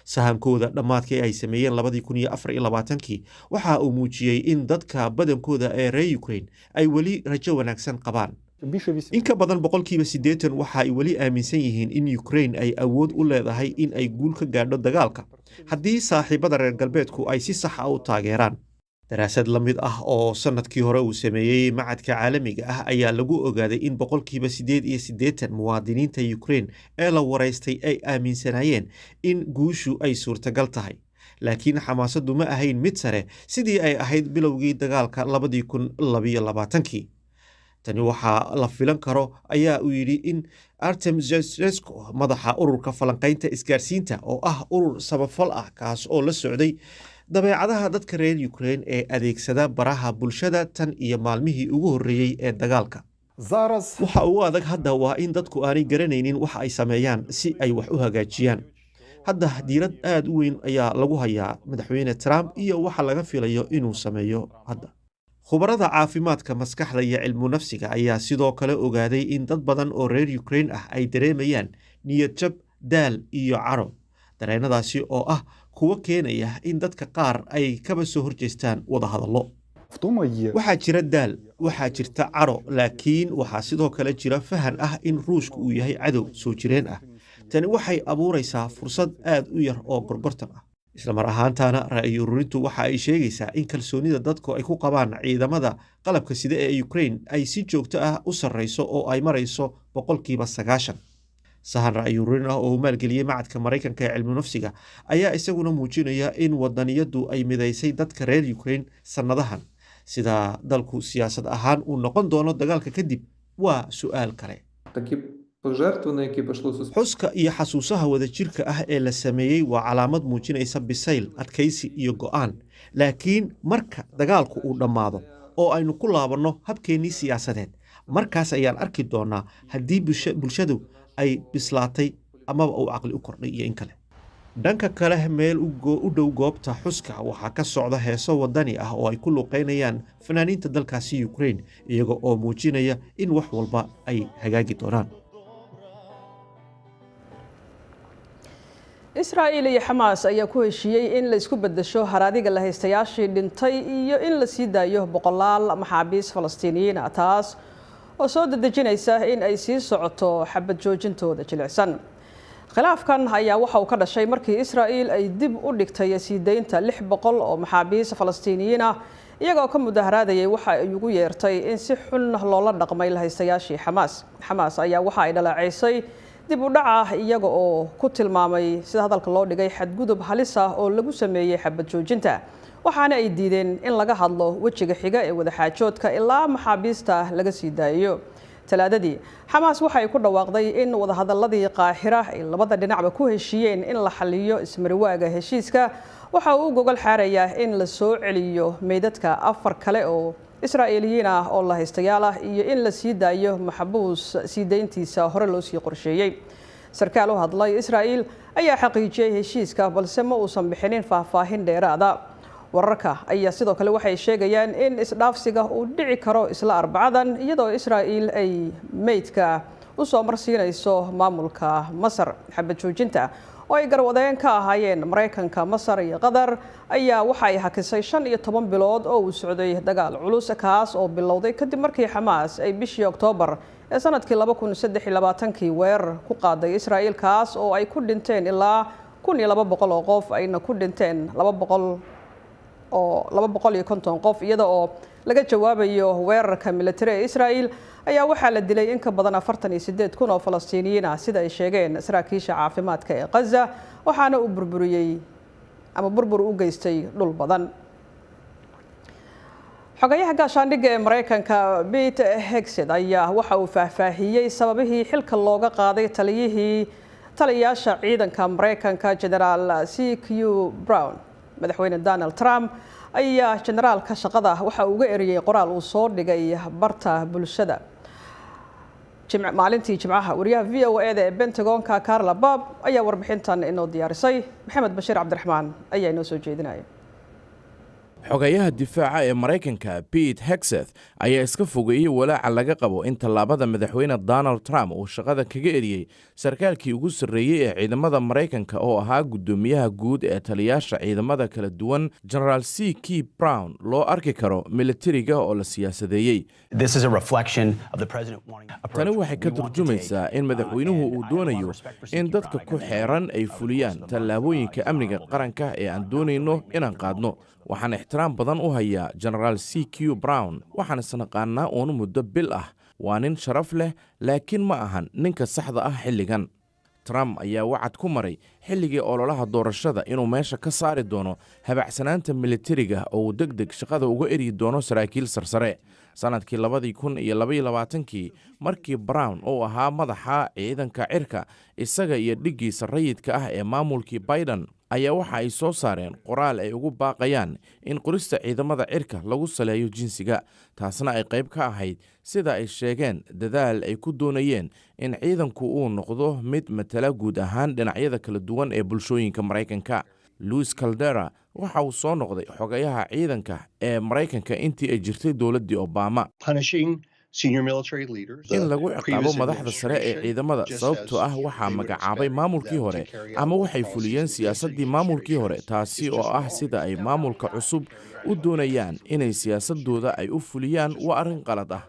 sahankooda dhamaadkii ay sameeyeen 2024 waxa uu muujiyay in dadka badankooda ee reer Ukraine ay wali rajo wanaagsan qabaan in ka badan 80% waxa ay weli aaminsan yihiin in Ukraine ay awood u leedahay in ay guul ka gaadho dagaalka haddii saaxiibada reer galbeedku ay si sax ah u taageeraan. daraasad la mid ah oo sanadkii hore uu sameeyey macadka caalamiga ah ayaa lagu ogaaday in 88% muwaadiniinta Ukraine ee la wareystay ay aaminsanaayeen in guushu ay suurtagal tahay, laakiin xamaasaddu ma ahayn mid sare sidii ay ahayd bilowgii dagaalka 2022. tani waxaa la filan karo ayaa uu yidhi in Artem Zelensko, madaxa ururka falanqaynta isgaarsiinta oo ah urur samafal ah kaas oo la socday dabeecadaha dadka reer Ukraine ee adeegsada baraha bulshada tan iyo maalmihii ugu horreeyay ee dagaalka. waxa ugu adag hadda waa in dadku aanay garanaynin waxa ay sameeyaan si ay wax u hagaajiyaan. hadda diirad aad u weyn ayaa lagu hayaa madaxweyne Trump iyo waxa laga filayo inuu sameeyo hadda. khubarada caafimaadka maskaxda iyo cilmu nafsiga ayaa sidoo kale ogaaday in dad badan oo reer Ukraine ah ay dareemayaan niyad jab, daal iyo caro. dareenadaasi oo ah kuwa keenaya in dadka qaar ay kaba soo horjeestaan wada hadallo. waxaa jira daal, waxaa jirta caro, laakiin waxaa sidoo kale jira fahan ah in Ruushku uu yahay cadow soo jireen ah. tani waxay abuuraysaa fursad aad u yar oo gorgortan ah. isla mar ahaantaana ra'yi ururintu waxa ay sheegaysaa in kalsoonida dadku ay ku qabaan ciidamada qalabka sida ee Ukraine ay si joogto ah u sarreyso oo ay marayso 90%. sahan ra'yi ururin ah oo maalgeliyay macadka Mareykanka ee cilmu nafsiga ayaa isaguna muujinaya in wadaniyadu ay midaysay dadka reer Ukraine sanadahan. sida dalku siyaasad ahaan uu noqon doono dagaalka kadib waa su'aal kale. xuska iyo xasuusaha wadajirka ah ee la sameeyey waa calaamad muujinaysa bisayl, adkaysi iyo go'aan. laakiin marka dagaalku uu dhammaado oo aynu ku laabanno habkeennii siyaasadeed, markaas ayaan arki doonaa haddii bulshadu ay bislaatay amaba uu caqli u kordhay iyo in kale. dhanka kale, meel u dhow goobta xuska waxaa ka socda heeso wadani ah oo ay ku luqeynayaan fanaaniinta dalkaasi Ukraine iyaga oo muujinaya in wax walba ay hagaagi doonaan. Israa'iil iyo Xamaas ayaa ku heshiiyey in la isku beddesho haraadiga la haystayaashii dhintay iyo in la sii daayo boqolaal maxaabiis Falastiiniyiin ah, taas oo soo dedejinaysa in ay sii socoto xabad joojintooda jilicsan. khilaafkan ayaa waxa uu ka dhashay markii Israa'iil ay dib u dhigtay sii deynta 600 oo maxaabiis Falastiiniyiin ah iyagoo ka mudaharaadayay waxa ay ugu yeertay in si xun loola dhaqmay la haystayaashii Xamaas. Xamaas ayaa waxa ay dhaleeceysay dib u dhaca iyaga oo ku tilmaamay sida hadalka loo dhigay xadgudub halis ah oo lagu sameeyay xabad joojinta, waxaana ay diideen in laga hadlo wejiga xiga ee wadaxaajoodka ilaa maxaabiista laga sii daayo. talaadadii Xamaas waxa ay ku dhawaaqday in wadahadaladii Qaahira ay labada dhinacba ku heshiiyeen in la xalliyo ismariwaaga heshiiska. waxa uu gogol xaarayaa in la soo celiyo meydadka 4 kale oo Israa'iiliyiin ah oo la haystayaal ah iyo in la sii daayo maxbuus sii deyntiisa hore loo sii qorsheeyay. sarkaal u hadlay Israa'iil ayaa xaqiijiyay heshiiska balse ma uusan bixinin faahfaahin dheeraad ah. wararka ayaa sidoo kale waxay sheegayaan in isdhaafsiga uu dhici karo isla Arbacadan iyadoo Israa'iil ay meydka u soo marsiinayso maamulka Masar. xabad joojinta oo ay garwadeen ka ahaayeen Mareykanka, Masar iyo Qatar ayaa waxa ay hakisay 15 bilood oo uu socday dagaal culus kaas oo bilowday kadib markii Xamaas ay bishii Oktoobar ee sanadkii 2023 weerar ku qaaday Israa'iil kaas oo ay ku dhinteen ilaa 1200 oo qof ayna ku dhinteen 250 qof iyada oo laga jawaabayo weerarka militari ee Israa'iil ayaa waxaa la dilay in ka badan 48,000 oo Falastiiniyiin ah sida ay sheegeen saraakiisha caafimaadka ee Gaza, waxaana uu burbur u geystay dhul badan. xogayaha gaashaandhigga ee Mareykanka Pete Hegseth ayaa waxa uu faahfaahiyey sababihii xilka looga qaaday taliyayaasha ciidanka Mareykanka General C.Q. Brown. madaxweyne Donald Trump ayaa generaalka shaqada waxa uu uga eriyay qoraal uu soo dhigay barta bulshada maalintii Jimcaha. wariyaha VOA ee Pentagonka Carla Bob ayaa warbixintan inoo diyaarisay. Maxamed Bashiir Cabdiraxmaan ayaa inoo soo jeedinaya. xogayaha difaaca ee Maraykanka Pete Hegseth ayaa iska fogeeyay walaaca laga qabo in tallaabada madaxweyne Donald Trump uu shaqada kaga eriyay sarkaalkii ugu sarreeyay ee ciidamada Maraykanka oo ahaa gudoomiyaha guud ee taliyaasha ciidamada kala duwan General C. Brown loo arki karo militariga oo la siyaasadeeyay. Tani waxay ka turjumaysaa in madaxweynuhu uu doonayo in dadka ku xeeran ay fuliyaan tallaabooyinka amniga qaranka ee aan doonayno inaan qaadno. waxaan ixtiraam badan u hayaa General C. Brown waxaan isnaqaanaa uun muddo bil ah. waa nin sharaf leh laakiin ma ahan ninka saxda ah xilligan. Trump ayaa wacad ku maray xilligii ololaha doorashada inuu meesha ka saari doono habacsanaanta militariga oo uu degdeg shaqada uga eri doono saraakiil sarsare. sanadkii 2022 markii Brown uu ahaa madaxa ciidanka cirka isaga iyo dhigiisa rayidka ah ee maamulkii Biden ayaa waxa ay soo saareen qoraal ay ugu baaqayaan in qorista ciidamada cirka lagu saleeyo jinsiga. taasna ay qayb ka ahayd sida ay sheegeen dadaal ay ku doonayeen in ciidanku uu noqdo mid matala guud ahaan dhinacyada kala duwan ee bulshooyinka Maraykanka. Luis Caldera waxa uu soo noqday xogayaha ciidanka ee Maraykanka intii ay jirtay dowladdii Obama. in lagu ciqaabo madaxda sare ee ciidamada sababtoo ah waxaa magacaabay maamulkii hore ama waxay fuliyeen siyaasaddii maamulkii hore, taasi oo ah sida ay maamulka cusub u doonayaan inay siyaasadooda ay u fuliyaan waa arrin qalad ah.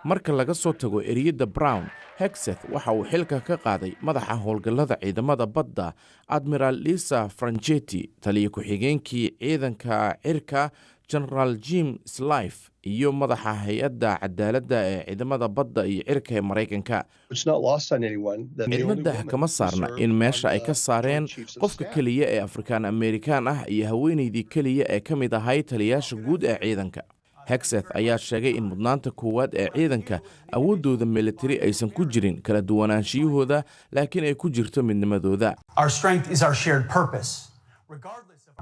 marka laga soo tago eriyada Brown, Hegseth waxa uu xilka ka qaaday madaxa howlgallada ciidamada badda Admiral Lisa Franchetti, taliye ku-xigeenkii ciidanka cirka General Jim Slife iyo madaxa hay-adda cadaaladda ee ciidamada badda iyo cirka ee Maraykanka. cidna kama saarna in meesha ay ka saareen qofka keliya ee Afrikaan Amerikaan ah iyo haweeneydii keliya ee ka mid ahay taliyaasha guud ee ciidanka. Hegseth ayaa sheegay in mudnaanta koowaad ee ciidanka awoodooda militari aysan ku jirin kala duwanaanshiyahooda laakiin ay ku jirto midnimadooda.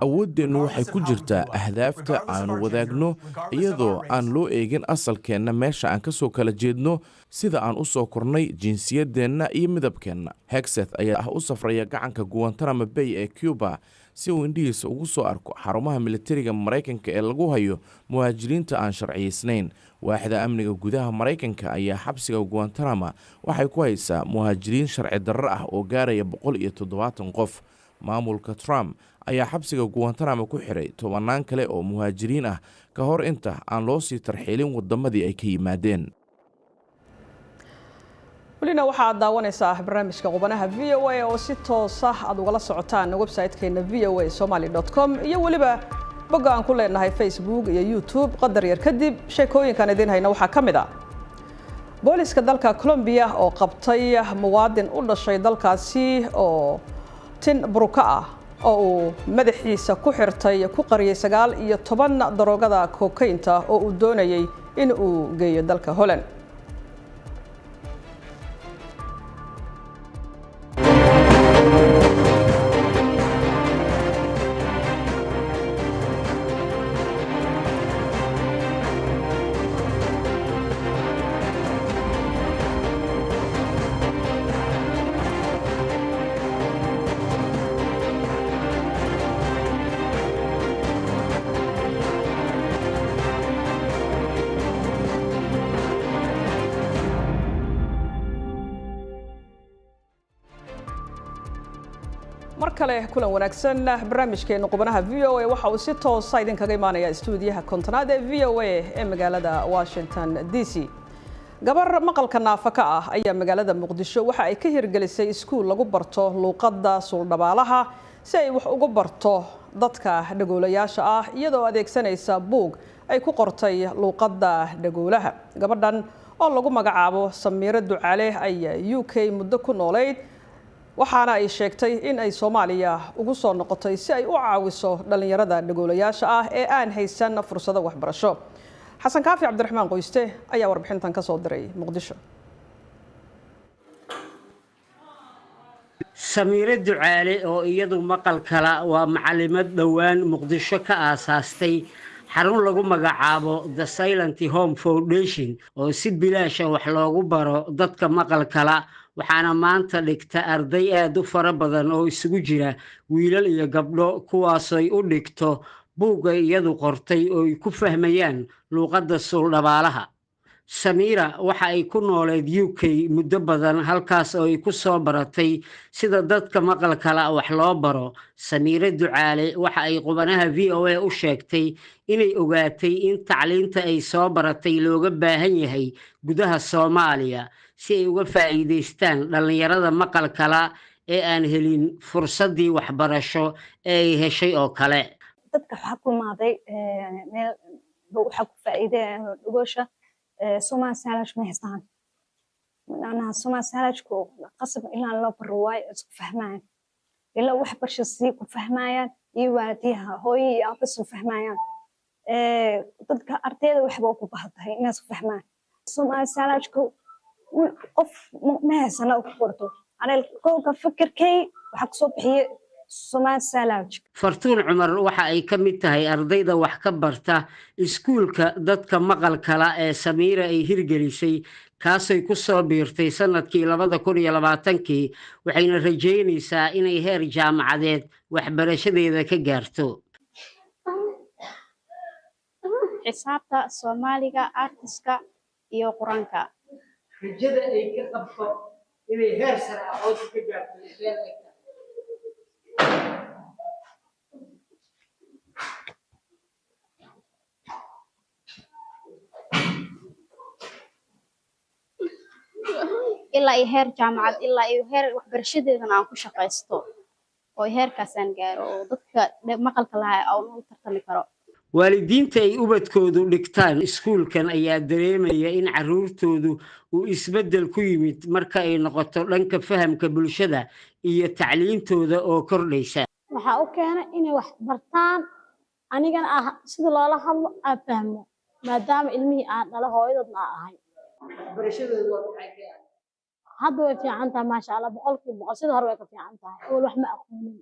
awooddeennu waxay ku jirtaa ahdaafta aanu wadaagno iyadoo aan loo eegin asalkeenna meesha aan ka soo kala jeedno, sida aan u soo kornay, jinsiyadeenna iyo midabkeenna. Hegseth ayaa u safraya gacanka Guantanamo Bay ee Cuba si uu indhihiisa ugu soo arko xarumaha militariga Maraykanka ee lagu hayo muhaajiriinta aan sharciyeysnayn. waaxda amniga gudaha Maraykanka ayaa xabsiga Guantanamo waxay ku haysaa muhaajiriin sharci darro ah oo gaaraya 170 qof. maamulka Trump ayaa xabsiga Guantanamo ku xiray 10 kale oo muhaajiriin ah ka hor inta aan loo sii tarxiilin wadamadii ay ka yimaadeen. ولينا waxaad daawanaysaa barnaamijka qubanaha VOA oo si toos ah aad ugala socotaan website-keena voasomali.com iyo waliba bogga aan ku leenahay Facebook iyo YouTube. qadar yar kadib sheekooyinkan idin hayna waxaa ka mid ah booliska dalka Colombia oo qabtay muwaadin u dhashay dalkaasi oo tin buruka ah oo uu madaxiisa ku xirtay ku qariyay 19 daroogada kokaynta oo uu doonayay in uu geeyo dalka Holland. markale kulan wanaagsan barnaamijkeena qubanaha VOA waxa uu si toos ah idin kaga imaanaya stuudiyaha kontonaad ee VOA ee magaalada Washington DC. gabar maqalka naafaka ah ayaa magaalada Muqdisho waxa ay ka hirgelisay iskuul lagu barto luqadda suuldhabaalaha si ay wax ugu barto dadka dhagoolayaasha ah iyadoo adeegsanaysa buug ay ku qortay luqadda dhagoolaha. gabadhan oo lagu magacaabo Samiira Ducaale ay UK muddo ku nooleyd waxaana ay sheegtay in ay Soomaaliya ugu soo noqotay si ay u caawiso dhalinyarada dhagoolayaasha ah ee aan haysan fursado waxbarasho. xasan kaafi cabdiraxmaan qoyste ayaa warbixintan ka soo diray Muqdisho. Samiira Ducaale oo iyadu maqal kala waa macallimad dhawaan Muqdisho ka aasaastay xarun lagu magacaabo The Silent Home Foundation oo si bilaash ah wax loogu baro dadka maqal kala, waxaana maanta dhigta arday aad u fara badan oo isugu jira wiilal iyo gabdho kuwaas ay u dhigto buugga iyadu qortay oo ay ku fahmayaan luuqadda suuldhabaalaha. Samiira waxa ay ku nooleed UK muddo badan, halkaas oo ay ku soo baratay sida dadka maqalka la wax loo baro. Samiira Ducaale waxa ay qubanaha VOA u sheegtay inay ogaatay in tacliinta ay soo baratay looga baahan yahay gudaha Soomaaliya si ay uga faa'iidaystaan dhalinyarada maqalka la ee aan helin fursadii waxbarasho ee ay heshay oo kale. dadka waxa ku imaaday meel waxa ku faa'iideen dhugosha Somali salash ma haystaan أنا Somali salash ku qasab ilaa loo baro way isku fahmaan ilaa wax barasho si ku fahmayaan iyo waadiyaha hooyo iyo aabba isku fahmayaan dadka ardayda waxba ku baahday inay isku fahmaan Somali salash ku qof ma haysana ku qorto أنا كوكا فكركي waxa soo bixiyay Somali salash. Fartuun Cumar waxa ay ka mid tahay ardayda wax ka barta iskuulka dadka maqalka la ee Samiira ay hirgelisay kaasay ku soo biirtay sanadkii 2020 waxayna rajeynaysaa inay heer jaamacadeed waxbarashadeeda ka gaarto. Xisaabta Soomaaliga, artiska iyo Quraanka. Rajada ay ka qabto inay heer sare aqoon ka gaarto ilaa ay heer jaamacad ilaa ay heer waxbarashadeedana aan ku shaqaysto oo heerkaas aan gaaro oo dadka maqalka lahaa aan u tartami karo. waalidiinta ay ubadkoodu dhigtaan iskuulkan ayaa dareemaya in carruurtoodu uu isbeddel ku yimid marka ay noqoto dhanka fahamka bulshada iyo tacliintooda oo kordhaysa. waxa uu keenay inay wax bartaan anigana sida loola hadlo aan fahmo maadaama ilmihii aan dhalo hooyadoodna ahay. barashadoodu waa maxay hadda way fiican tahay maasha Allah boqolkiiba sida hore way ka fiican tahay oo wax ma aqoonin.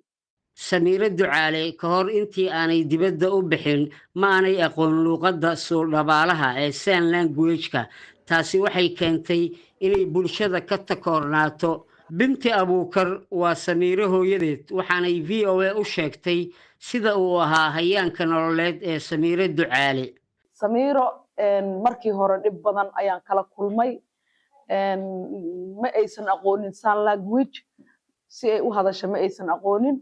Samiira Ducaale ka hor intii aanay dibadda u bixin ma aanay aqoon luuqadda suuldhabaalaha ee sign language-ka taasi waxay keentay inay bulshada ka takoornaato. Binti Abuukar waa Samiira hooyadeed waxaanay VOA u sheegtay sida uu ahaa hayaanka nololeed ee Samiira Ducaale. Samiiro markii hore dhib badan ayaan kala kulmay ma aysan aqoonin sign language si ay u hadasho ma aysan aqoonin.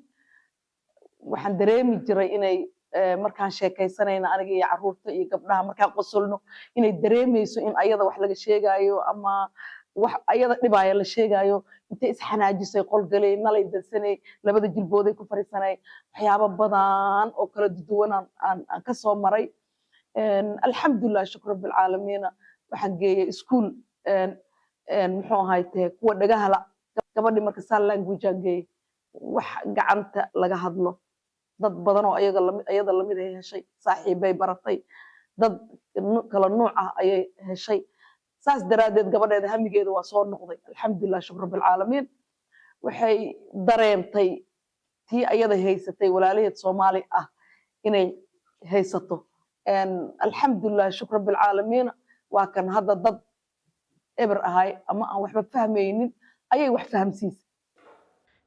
waxaan dareemi jiray inay markaan sheekaysanayna aniga iyo carruurta iyo gabdhaha markaan qosolno inay dareemayso in ayada wax laga sheegayo ama wax ayada dhibaya la sheegayo intay isxanaajisay qolgalay nalay dansanay labada jilbooday ku fariisanay waxyaabo badan oo kala duwan aan ka soo maray alxamdulillah shukr rabbil caalamiin waxaan geeyay iskuul muxuu ahaaytay kuwa dhagahala gabadhii marka sign language aan geeyay wax gacanta laga hadlo dad badan oo ayada lamid ay heshay saaxiibay baratay dad kala nooc ah ayay heshay saas daraadeed gabadheeda hamigeeda waa soo noqday alxamdulillah shukr rabbil caalamiin waxay dareentay tii ayada haysatay walaalaheed Soomaali ah inay haysato alxamdulillah shukr rabbil caalamiin waa kan hadda dad eber ahay ama aan waxba fahmaynin ayay wax fahamsiisay.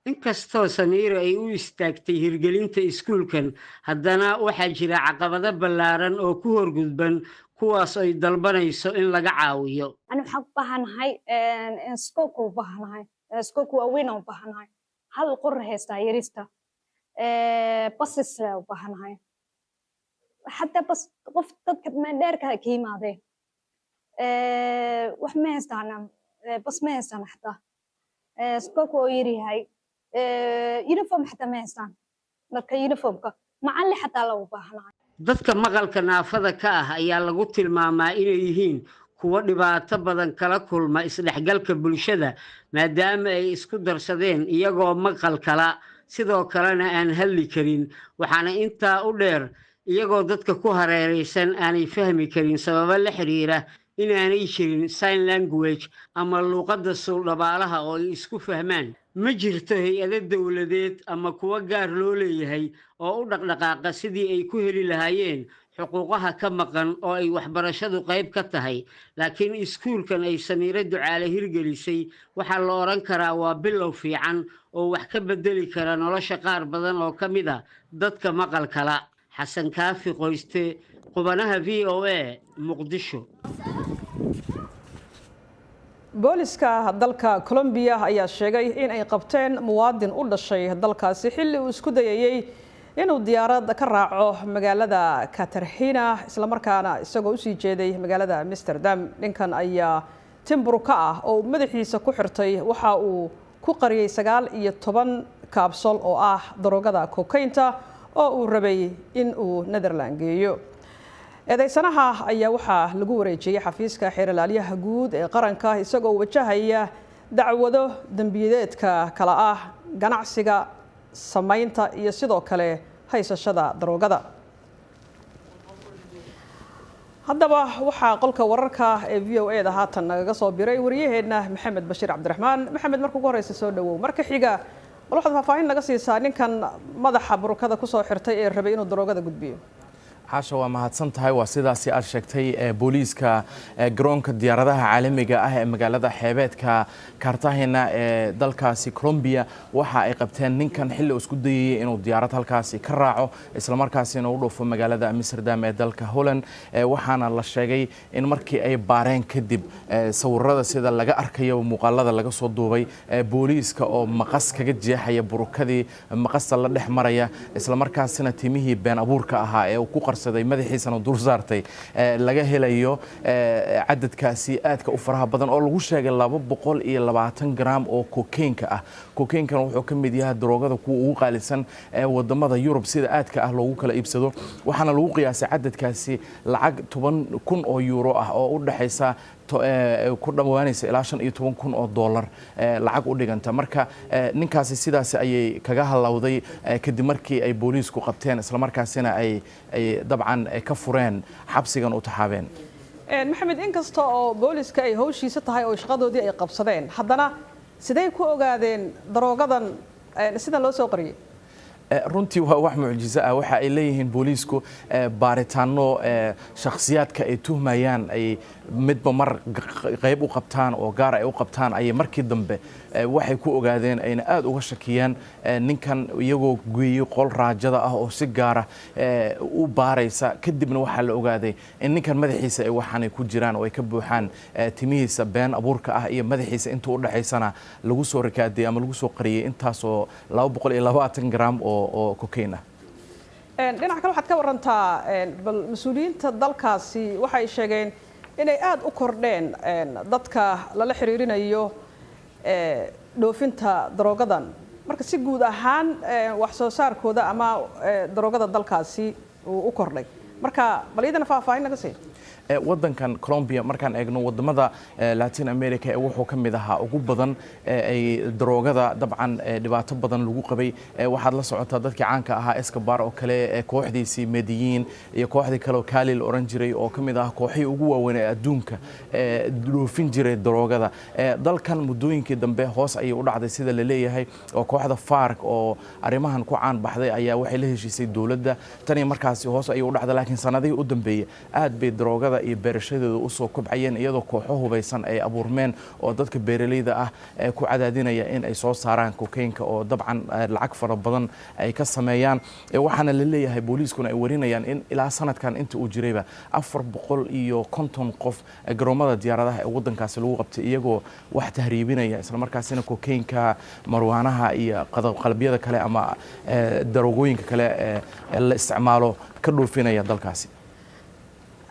inkastoo Samiira ay u istaagtay hirgelinta iskuulkan haddana waxaa jira caqabado ballaaran oo ku horgudban kuwaas ay dalbanayso in laga caawiyo. Ani waxaan u baahanahay iskoolku u baahanahay iskoolku waa weyn u baahanahay hal qor haysta yarista basis u baahanahay حتى بس قفت تذكر من ديرك كيما ذي wax ma haystaan bas ma haystaan xataa iskoolka oo yiri hay uniform xataa ma haystaan marka uniformka macalin xataa lagu baahnaay. dadka maqalka naafada ka ah ayaa lagu tilmaamaa inay yihiin kuwa dhibaato badan kala kulma isdhexgalka bulshada maadaama ay isku darsadeen iyagoo maqal kala sidoo kalena aan hadli karin waxaana intaa u dheer iyagoo dadka ku hareeraysan aanay fahmi karin sababo la xiriira inaanay jirin sign language ama luuqadda suuldhabaalaha oo ay isku fahmaan. ma jirto hay-ado dowladeed ama kuwa gaar loo leeyahay oo u dhaqdhaqaaqa sidii ay ku heli lahaayeen xuquuqaha ka maqan oo ay waxbarashadu qayb ka tahay laakiin iskuulkan ay Samiira Ducaale hirgelisay waxaa la oran karaa waa bilow fiican oo wax ka bedeli kara nolosha qaar badan oo ka mid ah dadka maqalka la. xasan kaafi qoyste qubanaha VOA muqdisho booliska dalka Colombia ayaa sheegay in ay qabteen muwaadin u dhashay dalkaasi xilli uu isku dayayay inuu diyaarad ka raaco magaalada Cartagena isla markaana isagoo u sii jeeday magaalada Amsterdam. Ninkan ayaa timburuka ah oo madaxiisa ku xirtay waxa uu ku qariyay 19 kaabsol oo ah daroogada cocaine-ta oo uu rabay in uu Netherlands geeyo. eedaysanaha ayaa waxaa lagu wareejiyay xafiiska xeerlaaliyaha guud ee qaranka isagoo wajahaya dacwado dambiyeedka kala ah ganacsiga samaynta iyo sidoo kale haysashada daroogada. haddaba waxaa qolka wararka ee VOA-da haatan nagaga soo biray wariyaheena Maxamed Bashiir Cabdiraxmaan. Maxamed, marka ugu horeysa soo dhawow. marka xiga waxaad faahfaahin naga siisaa ninkan madaxa burukada ku soo xirtay ee rabay inuu daroogada gudbiyo. xaasha waa mahadsan tahay waa sidaasi aad sheegtay booliiska garoonka diyaaradaha caalamiga ah ee magaalada xeebeedka Cartagena ee dalkaasi Colombia waxa ay qabteen ninkan xilli uu isku dayay inuu diyaarad halkaasi ka raaco isla markaasina uu dhoofo magaalada Amsterdam ee dalka Holland. waxaana la sheegay in markii ay baareen kadib sawirada sida laga arkayo muuqaalada laga soo duubay booliiska oo maqas kaga jeexaya burukadii maqasta la dhex maraya isla markaasina timihii been abuurka ahaa ee uu ku madaxiisana dul saartay laga helayo cadadkaasi aadka u faraha badan oo lagu sheegay 220 gram oo cocaine ah. cocaine-kan wuxuu ka mid yahay daroogada kuwa ugu qaalisan ee wadamada Yurub sida aadka ah loogu kala iibsado waxaana lagu qiyaasay cadadkaasi lacag 10,000 oo euro ah oo u dhaxaysa ku dhawaanaysa ilaa 15,000 oo dollar lacag u dhiganta. marka ninkaasi sidaas ayay kaga halawday kadib markii ay booliisku qabteen isla markaasina ay dabcan ka fureen xabsigan u taxaabeen. maxamed, inkasta oo booliiska ay hawshiisa tahay oo shaqadoodii ay qabsadeen haddana sidee ku ogaadeen daroogadan sidan loo soo qariyay? runtii waa wax mucjiso ah. waxa ay leeyihiin booliisku baaritaano shakhsiyaadka ay tuhmayaan ay midba mar qayb u qabtaan oo gaar ay u qabtaan ay markii dambe waxay ku ogaadeen ayna aad uga shakiyaan ninkan iyagoo geeyay qol raajada ah oo si gaar ah u baaraysa kadibna waxaa la ogaaday in ninkan madaxiisa ay waxaan ku jiraan oo ay ka buuxaan timihiisa been abuurka ah iyo madaxiisa inta u dhaxaysana lagu soo rikaaday ama lagu soo qariyay intaas oo 220 gram oo cocaine ah. dhinaca kale waxaad ka warantaa bal mas'uuliyiinta dalkaasi waxay sheegeen inay aad u kordheen dadka lala xiriirinayo dhoofinta daroogadan. marka si guud ahaan wax soo saarkooda ama daroogada dalkaasi uu u kordhay. marka bal idana faahfaahin naga sii. wadankan Colombia markaan eegno wadamada Latin America ee wuxuu ka mid ahaa ugu badan ay daroogada dabcan dhibaato badan lagu qabay. waxaad la socotaa dadkii caanka ahaa Escobar oo kale kooxdiisii Medellin iyo kooxdii kale oo Cali la oran jiray oo ka mid ah kooxii ugu waaweyn ee adduunka dhoofin jiray daroogada. dalkan muddooyinkii dambe hoos ayay u dhacday sida la leeyahay oo kooxda FARC oo arrimahan ku caan baxday ayaa waxay la heshiisay dawladda tan iyo markaasi hoos ayay u dhacday laakiin sanadihii u dambeeyay aad bay daroogada iyo beerashadeedu u soo kobcayeen iyadoo kooxo hubaysan ay abuurmeen oo dadka beeraleyda ah ku cadaadinaya in ay soo saaraan cocaine-ka oo dabcan lacag fara badan ay ka sameeyaan. waxaana la leeyahay booliiskuna ay warinayaan in ilaa sanadkan inta uu jirayba 450 qof garoomada diyaaradaha ee wadankaasi lagu qabtay iyagoo wax tahriibinaya isla markaasina cocaine-ka marwaanaha iyo qalabiyada kale ama daroogooyinka kale la isticmaalo ka dhoofinaya dalkaasi.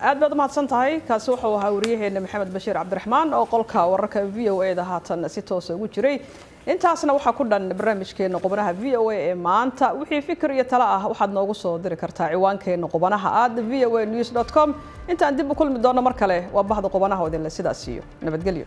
aad baad mahadsan tahay. kaasi wuxuu ahaa wariyaheena Maxamed Bashiir Cabdiraxmaan oo qolka wararka VOA-da haatan si toos ah ugu jiray. intaasna waxaa ku dhan barnaamijkeena qubanaha VOA ee maanta. wixii fikir iyo talo ah waxaad noogu soo diri kartaa ciwaankeena qubanaha @voanews.com. intaan dib u kulmi doono mar kale waa bahda qubanaha oo idin la sidaas iyo nabadgelyo.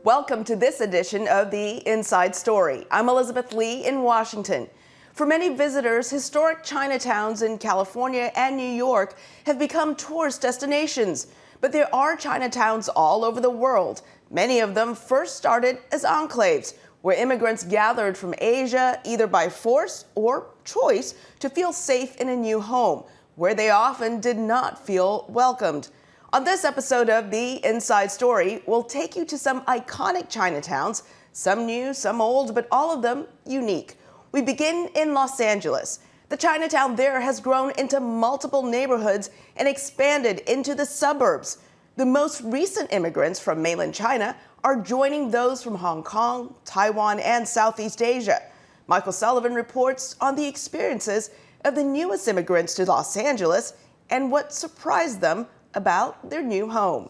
Welcome to this edition of the Inside Story. I'm Elizabeth Lee in Washington. For many visitors, historic Chinatowns in California and New York have become tourist destinations. But there are Chinatowns all over the world. Many of them first started as enclaves, where immigrants gathered from Asia either by force or choice to feel safe in a new home, where they often did not feel welcomed. On this episode of The Inside Story, we'll take you to some iconic Chinatowns, some new, some old, but all of them unique. We begin in Los Angeles. The Chinatown there has grown into multiple neighborhoods and expanded into the suburbs. The most recent immigrants from mainland China are joining those from Hong Kong, Taiwan, and Southeast Asia. Michael Sullivan reports on the experiences of the newest immigrants to Los Angeles and what surprised them about their new home.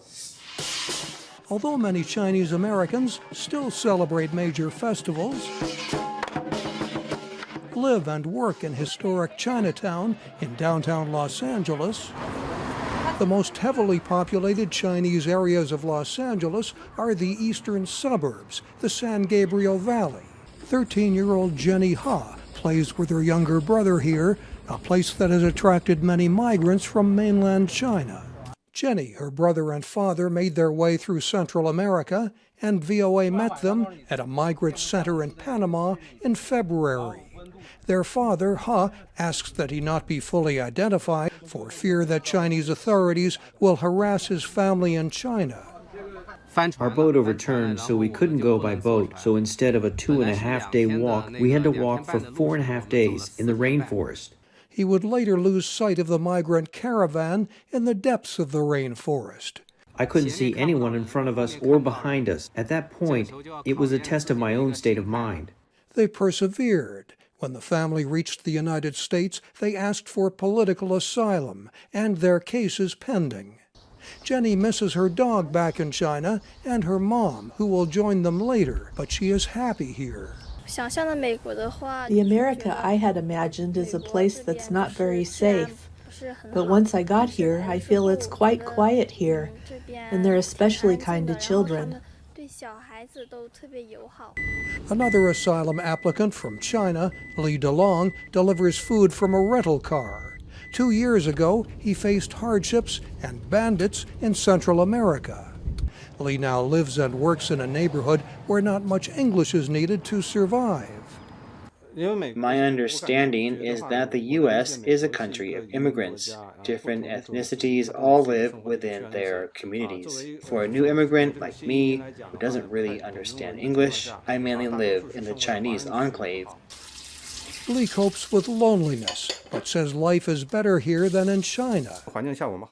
Although many Chinese Americans still celebrate major festivals, live and work in historic Chinatown in downtown Los Angeles, the most heavily populated Chinese areas of Los Angeles are the eastern suburbs, the San Gabriel Valley. 13-year-old Jenny Ha plays with her younger brother here, a place that has attracted many migrants from mainland China. Jenny, her brother and father made their way through Central America, and VOA met them at a migrant center in Panama in February. Their father, Ha, asks that he not be fully identified for fear that Chinese authorities will harass his family in China. Our boat overturned, so we couldn't go by boat. So instead of a 2.5-day walk, we had to walk for 4.5 days in the rainforest. He would later lose sight of the migrant caravan in the depths of the rainforest. I couldn't see anyone in front of us or behind us. At that point, it was a test of my own state of mind. They persevered. When the family reached the United States, they asked for political asylum, and their case is pending. Jenny misses her dog back in China and her mom, who will join them later, but she is happy here. The America I had imagined is a place that's not very safe. But once I got here, I feel it's quite quiet here, and they're especially kind to children. Another asylum applicant from China, Li DeLong, delivers food from a rental car. 2 years ago, he faced hardships and bandits in Central America. Li now lives and works in a neighborhood where not much English is needed to survive. My understanding is that the U.S. is a country of immigrants. Different ethnicities all live within their communities. For a new immigrant like me, who doesn't really understand English, I mainly live in the Chinese enclave. Li copes with loneliness, but says life is better here than in China.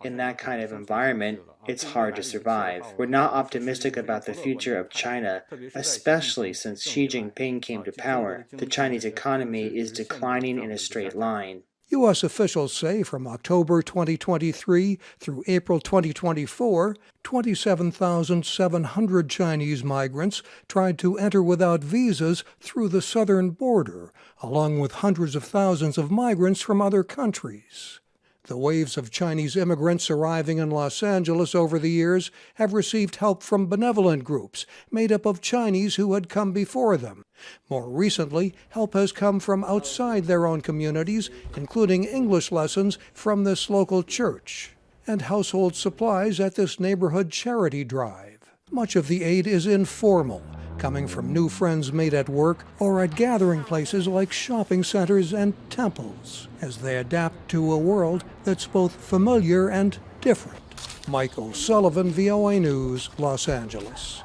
In that kind of environment, it's hard to survive. We're not optimistic about the future of China, especially since Xi Jinping came to power. The Chinese economy is declining in a straight line. U.S. officials say from October 2023 through April 2024, 27,700 Chinese migrants tried to enter without visas through the southern border, along with hundreds of thousands of migrants from other countries. The waves of Chinese immigrants arriving in Los Angeles over the years have received help from benevolent groups made up of Chinese who had come before them. More recently, help has come from outside their own communities, including English lessons from this local church and household supplies at this neighborhood charity drive. Much of the aid is informal, coming from new friends made at work or at gathering places like shopping centers and temples, as they adapt to a world that's both familiar and different. Michael Sullivan, VOA News, Los Angeles.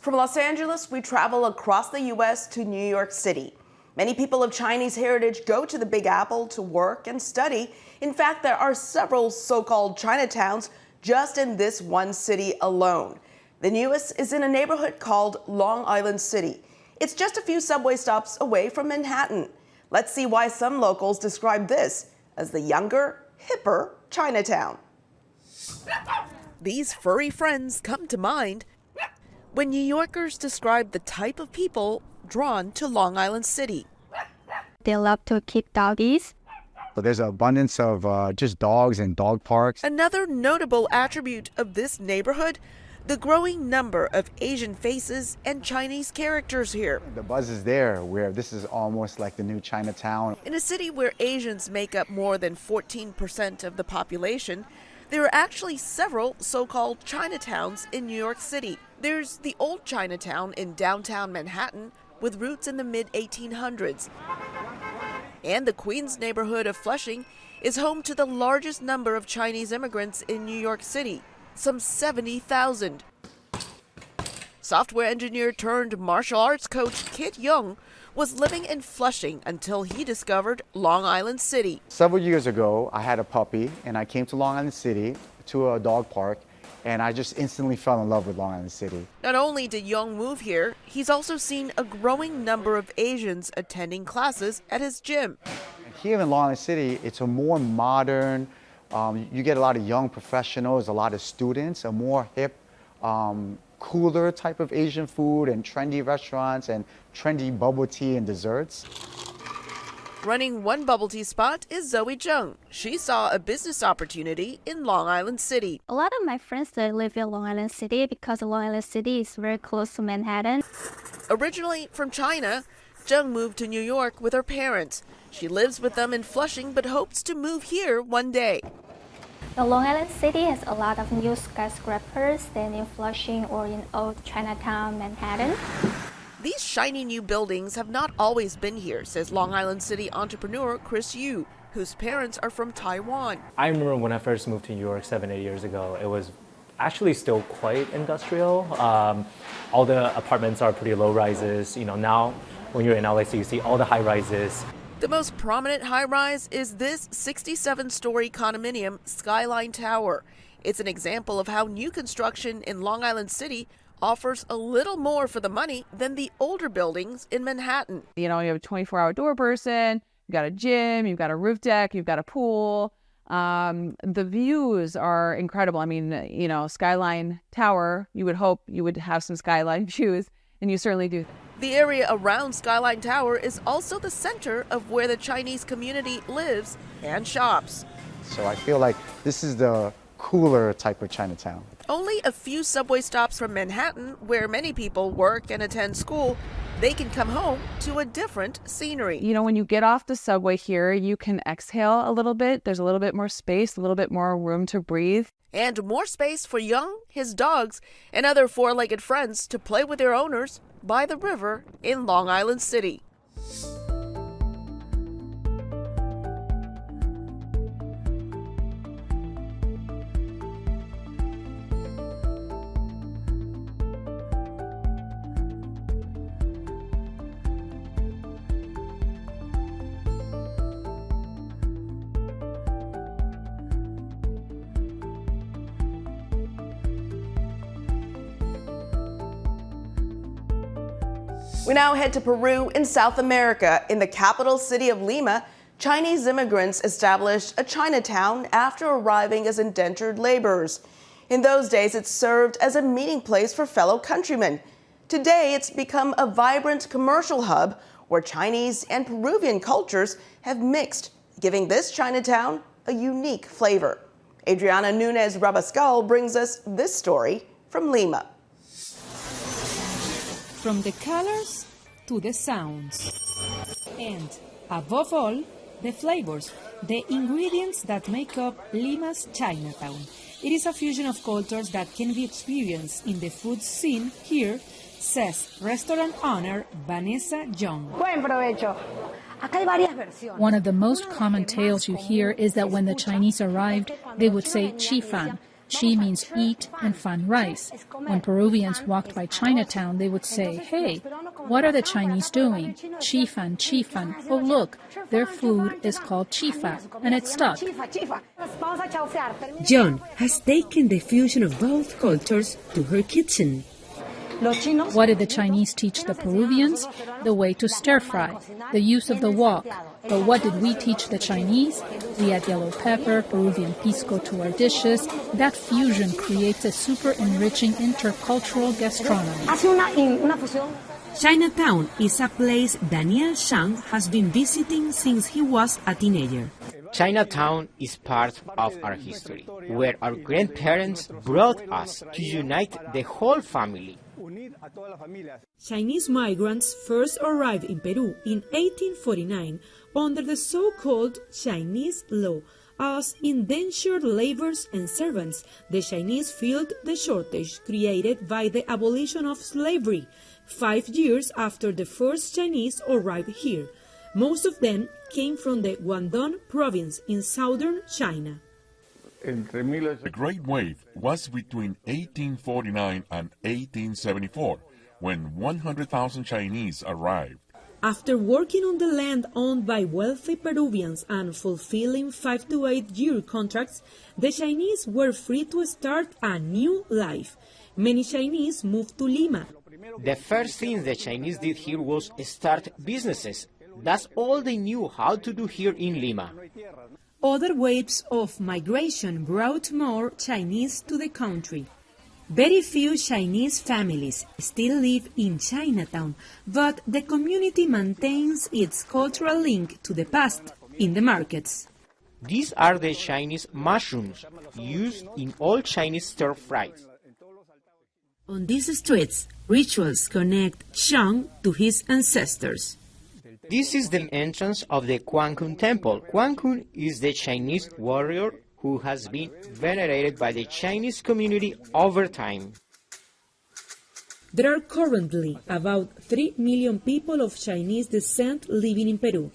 From Los Angeles, we travel across the U.S. to New York City. Many people of Chinese heritage go to the Big Apple to work and study. In fact, there are several so-called Chinatowns just in this one city alone. The newest is in a neighborhood called Long Island City. It's just a few subway stops away from Manhattan. Let's see why some locals describe this as the younger, hipper Chinatown. These furry friends come to mind when New Yorkers describe the type of people drawn to Long Island City. They love to keep doggies. So there's an abundance of just dogs and dog parks. Another notable attribute of this neighborhood, the growing number of Asian faces and Chinese characters here. The buzz is there, where this is almost like the new Chinatown. In a city where Asians make up more than 14% of the population, there are actually several so-called Chinatowns in New York City. There's the old Chinatown in downtown Manhattan with roots in the mid-1800s. And the Queens neighborhood of Flushing is home to the largest number of Chinese immigrants in New York City, some 70,000. Software engineer turned martial arts coach Kit Young was living in Flushing until he discovered Long Island City. Several years ago, I had a puppy, and I came to Long Island City to a dog park, and I just instantly fell in love with Long Island City. Not only did Young move here, he's also seen a growing number of Asians attending classes at his gym. Here in Long Island City, it's a more modern, you get a lot of young professionals, a lot of students, a more hip, cooler type of Asian food and trendy restaurants and trendy bubble tea and desserts. Running one bubble tea spot is Zoe Jung. She saw a business opportunity in Long Island City. A lot of my friends that live in Long Island City because Long Island City is very close to Manhattan. Originally from China, Jung moved to New York with her parents. She lives with them in Flushing but hopes to move here one day. The Long Island City has a lot of new skyscrapers than in Flushing or in old Chinatown, Manhattan. These shiny new buildings have not always been here, says Long Island City entrepreneur Chris Yu, whose parents are from Taiwan. I remember when I first moved to New York 7-8 years ago, it was actually still quite industrial. All the apartments are pretty low rises. You know, now when you're in LA, you see all the high rises. The most prominent high-rise is this 67-story condominium, Skyline Tower. It's an example of how new construction in Long Island City offers a little more for the money than the older buildings in Manhattan. You know, you have a 24-hour door person, you've got a gym, you've got a roof deck, you've got a pool. The views are incredible. I mean, you know, Skyline Tower, you would hope you would have some skyline views, and you certainly do. The area around Skyline Tower is also the center of where the Chinese community lives and shops. So I feel like this is the cooler type of Chinatown. Only a few subway stops from Manhattan, where many people work and attend school, they can come home to a different scenery. You know, when you get off the subway here, you can exhale a little bit. There's a little bit more space, a little bit more room to breathe. And more space for Young, his dogs, and other four-legged friends to play with their owners by the river in Long Island City. We now head to Peru in South America. In the capital city of Lima, Chinese immigrants established a Chinatown after arriving as indentured laborers. In those days, it served as a meeting place for fellow countrymen. Today, it's become a vibrant commercial hub where Chinese and Peruvian cultures have mixed, giving this Chinatown a unique flavor. Adriana Nunez Rabascal brings us this story from Lima. From the colors to the sounds, and above all, the flavors, the ingredients that make up Lima's Chinatown. It is a fusion of cultures that can be experienced in the food scene here, says restaurant owner Vanessa Young. Buen provecho. One of the most common tales you hear is that when the Chinese arrived, they would say chi fan. Chi means eat and fan rice. When Peruvians walked by Chinatown, they would say, hey, what are the Chinese doing? Chi fan, chi fan. Oh, look, their food is called chifa, and it's stuck. John has taken the fusion of both cultures to her kitchen. What did the Chinese teach the Peruvians? The way to stir fry, the use of the wok. But what did we teach the Chinese? We add yellow pepper, Peruvian pisco to our dishes. That fusion creates a super enriching intercultural gastronomy. Chinatown is a place Daniel Shang has been visiting since he was a teenager. Chinatown is part of our history, where our grandparents brought us to unite the whole family. Chinese migrants first arrived in Peru in 1849 under the so-called Chinese law. As indentured laborers and servants, the Chinese filled the shortage created by the abolition of slavery 5 years after the first Chinese arrived here. Most of them came from the Guangdong province in southern China. The Great Wave was between 1849 and 1874, when 100,000 Chinese arrived. After working on the land owned by wealthy Peruvians and fulfilling 5 to 8 year contracts, the Chinese were free to start a new life. Many Chinese moved to Lima. The first thing the Chinese did here was start businesses. That's all they knew how to do here in Lima. Other waves of migration brought more Chinese to the country. Very few Chinese families still live in Chinatown, but the community maintains its cultural link to the past in the markets. These are the Chinese mushrooms used in all Chinese stir-fries. On these streets, rituals connect Xiang to his ancestors. This is the entrance of the Quan-Kun Temple. Quan-Kun is the Chinese warrior who has been venerated by the Chinese community over time. There are currently about 3 million people of Chinese descent living in Peru.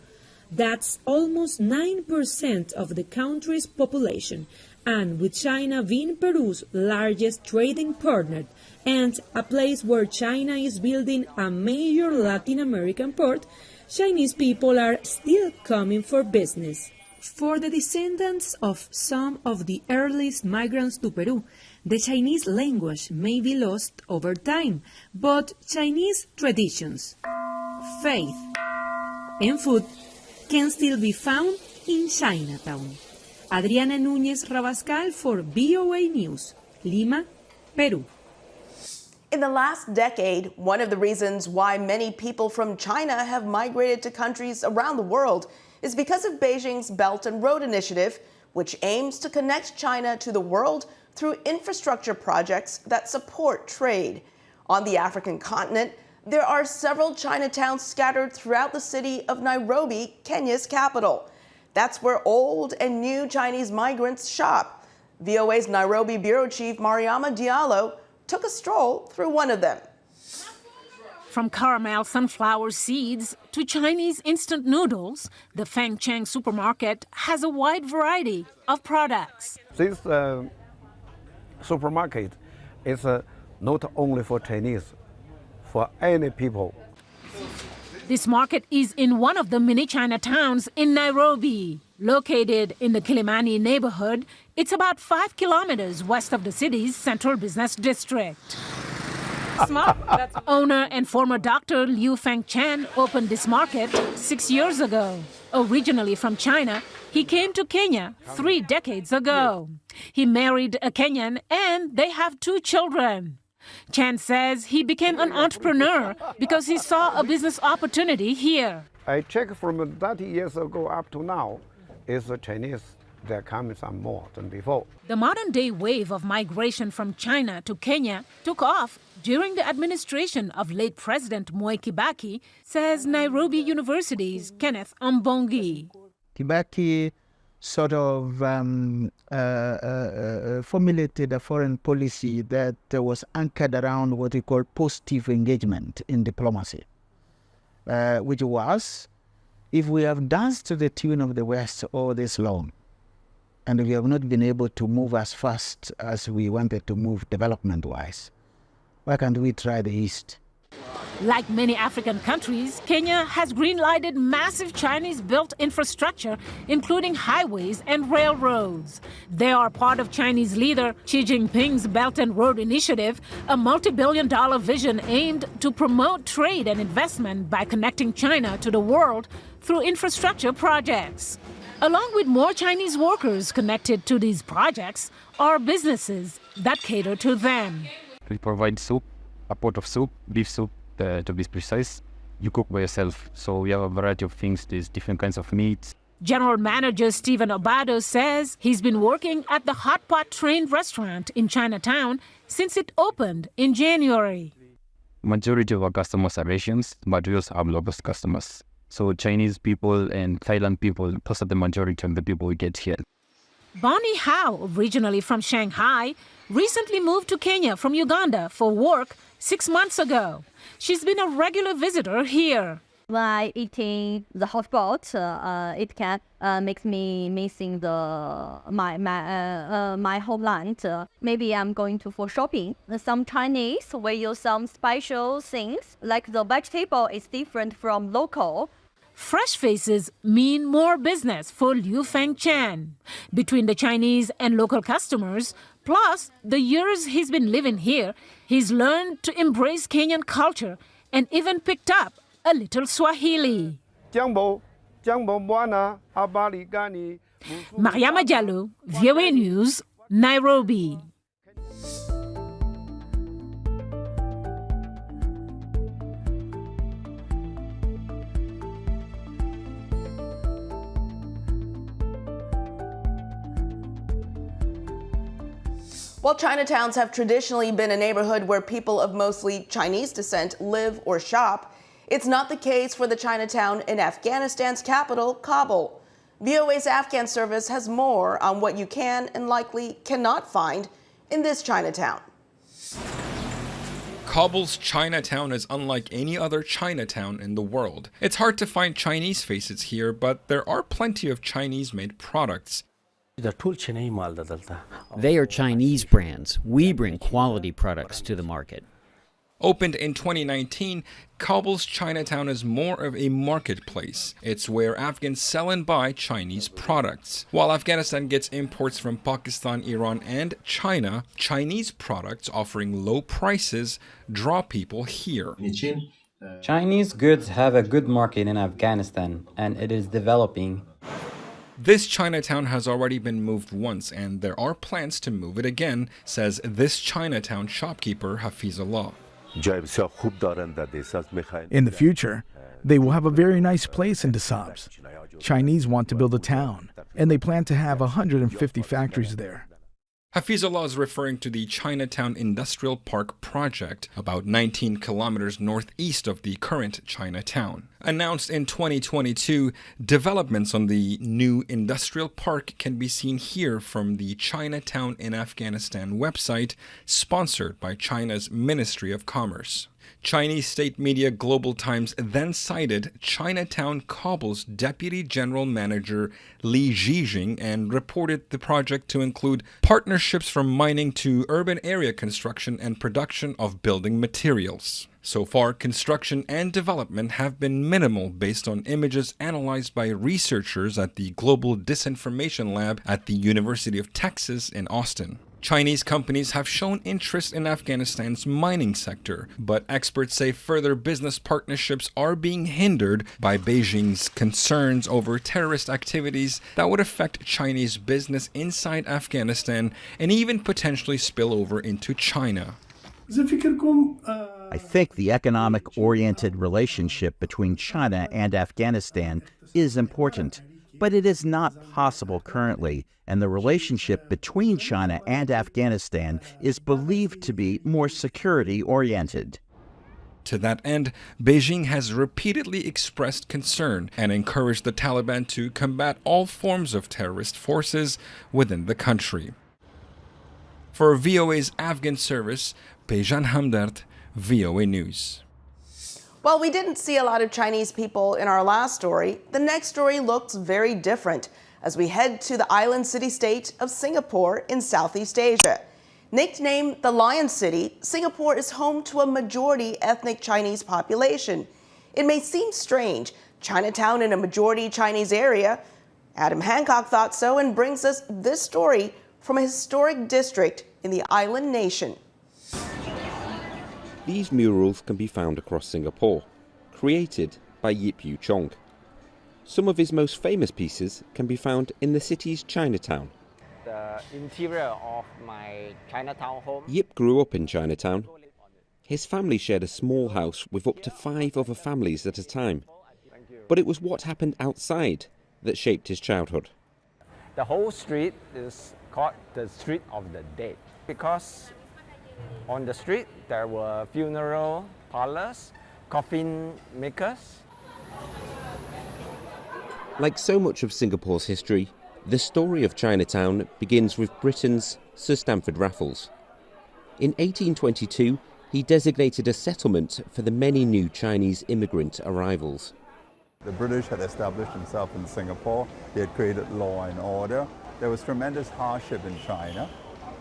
That's almost 9% of the country's population, and with China being Peru's largest trading partner and a place where China is building a major Latin American port, Chinese people are still coming for business. For the descendants of some of the earliest migrants to Peru, the Chinese language may be lost over time, but Chinese traditions, faith, and food can still be found in Chinatown. Adriana Núñez Rabascal for VOA News, Lima, Peru. In the last decade, one of the reasons why many people from China have migrated to countries around the world is because of Beijing's Belt and Road Initiative, which aims to connect China to the world through infrastructure projects that support trade. On the African continent, there are several Chinatowns scattered throughout the city of Nairobi, Kenya's capital. That's where old and new Chinese migrants shop. VOA's Nairobi Bureau Chief Mariama Diallo took a stroll through one of them. From caramel sunflower seeds to Chinese instant noodles, the Fengcheng supermarket has a wide variety of products. This supermarket is not only for Chinese, for any people. This market is in one of the mini Chinatowns in Nairobi. Located in the Kilimani neighborhood, it's about 5 kilometers west of the city's central business district. Owner and former doctor Liu Fengchen opened this market 6 years ago. Originally from China, he came to Kenya 3 decades ago. He married a Kenyan and they have 2 children. Chen says he became an entrepreneur because he saw a business opportunity here. I check from 30 years ago up to now, is the Chinese, there comes some more than before. The modern-day wave of migration from China to Kenya took off during the administration of late President Mwai Kibaki, says Nairobi University's Kenneth Ambongi. Kibaki sort of formulated a foreign policy that was anchored around what we call positive engagement in diplomacy, which was, if we have danced to the tune of the West all this long, and we have not been able to move as fast as we wanted to move development-wise, why can't we try the East? Like many African countries, Kenya has green-lighted massive Chinese-built infrastructure, including highways and railroads. They are part of Chinese leader Xi Jinping's Belt and Road Initiative, a multi-billion-dollar vision aimed to promote trade and investment by connecting China to the world through infrastructure projects. Along with more Chinese workers connected to these projects are businesses that cater to them. We provide soup, a pot of soup, beef soup, to be precise. You cook by yourself, so we have a variety of things. There's different kinds of meats. General Manager Stephen Obado says he's been working at the Hot Pot Train restaurant in Chinatown since it opened in January. Majority of our customers are Asians, but we also have local customers. So Chinese people and Thailand people, those are the majority of the people we get here. Bonnie Howe, originally from Shanghai, recently moved to Kenya from Uganda for work 6 months ago. She's been a regular visitor here. By eating the hot pot, it can make me missing my homeland. Maybe I'm going to for shopping. Some Chinese will use some special things, like the vegetable is different from local. Fresh faces mean more business for Liu Feng Chan. Between the Chinese and local customers, plus the years he's been living here, he's learned to embrace Kenyan culture and even picked up a little Swahili. Mariama Jallo, VOA News, Nairobi. While Chinatowns have traditionally been a neighborhood where people of mostly Chinese descent live or shop, it's not the case for the Chinatown in Afghanistan's capital, Kabul. VOA's Afghan service has more on what you can and likely cannot find in this Chinatown. Kabul's Chinatown is unlike any other Chinatown in the world. It's hard to find Chinese faces here, but there are plenty of Chinese-made products. They are Chinese brands. We bring quality products to the market. Opened in 2019, Kabul's Chinatown is more of a marketplace. It's where Afghans sell and buy Chinese products. While Afghanistan gets imports from Pakistan, Iran, and China, Chinese products offering low prices draw people here. Chinese goods have a good market in Afghanistan, and it is developing. This Chinatown has already been moved once, and there are plans to move it again, says this Chinatown shopkeeper Hafizullah. In the future, they will have a very nice place in Dessabs. Chinese want to build a town, and they plan to have 150 factories there. Hafizullah is referring to the Chinatown Industrial Park project, about 19 kilometers northeast of the current Chinatown. Announced in 2022, developments on the new industrial park can be seen here from the Chinatown in Afghanistan website, sponsored by China's Ministry of Commerce. Chinese state media Global Times then cited Chinatown Kabul's Deputy General Manager Li Zhijing and reported the project to include partnerships from mining to urban area construction and production of building materials. So far, construction and development have been minimal based on images analyzed by researchers at the Global Disinformation Lab at the University of Texas in Austin. Chinese companies have shown interest in Afghanistan's mining sector, but experts say further business partnerships are being hindered by Beijing's concerns over terrorist activities that would affect Chinese business inside Afghanistan and even potentially spill over into China. I think the economic-oriented relationship between China and Afghanistan is important, but it is not possible currently, and the relationship between China and Afghanistan is believed to be more security-oriented. To that end, Beijing has repeatedly expressed concern and encouraged the Taliban to combat all forms of terrorist forces within the country. For VOA's Afghan service, Bejan Hamdard, VOA News. While we didn't see a lot of Chinese people in our last story, the next story looks very different as we head to the island city-state of Singapore in Southeast Asia. Nicknamed the Lion City, Singapore is home to a majority ethnic Chinese population. It may seem strange, Chinatown in a majority Chinese area. Adam Hancock thought so and brings us this story from a historic district in the island nation. These murals can be found across Singapore, created by Yip Yew Chong. Some of his most famous pieces can be found in the city's Chinatown. The interior of my Chinatown home. Yip grew up in Chinatown. His family shared a small house with up to 5 other families at a time. But it was what happened outside that shaped his childhood. The whole street is called the Street of the Dead because on the street there were funeral parlors, coffin makers. Like so much of Singapore's history, the story of Chinatown begins with Britain's Sir Stamford Raffles. In 1822, he designated a settlement for the many new Chinese immigrant arrivals. The British had established themselves in Singapore. They had created law and order. There was tremendous hardship in China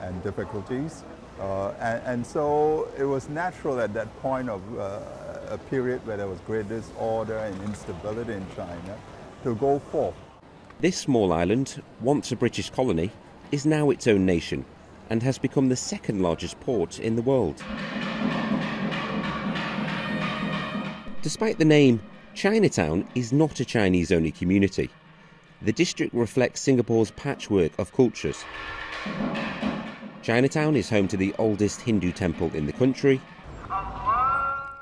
and difficulties. And so it was natural at that point of a period where there was great disorder and instability in China to go forth. This small island, once a British colony, is now its own nation and has become the second largest port in the world. Despite the name, Chinatown is not a Chinese-only community. The district reflects Singapore's patchwork of cultures. Chinatown is home to the oldest Hindu temple in the country,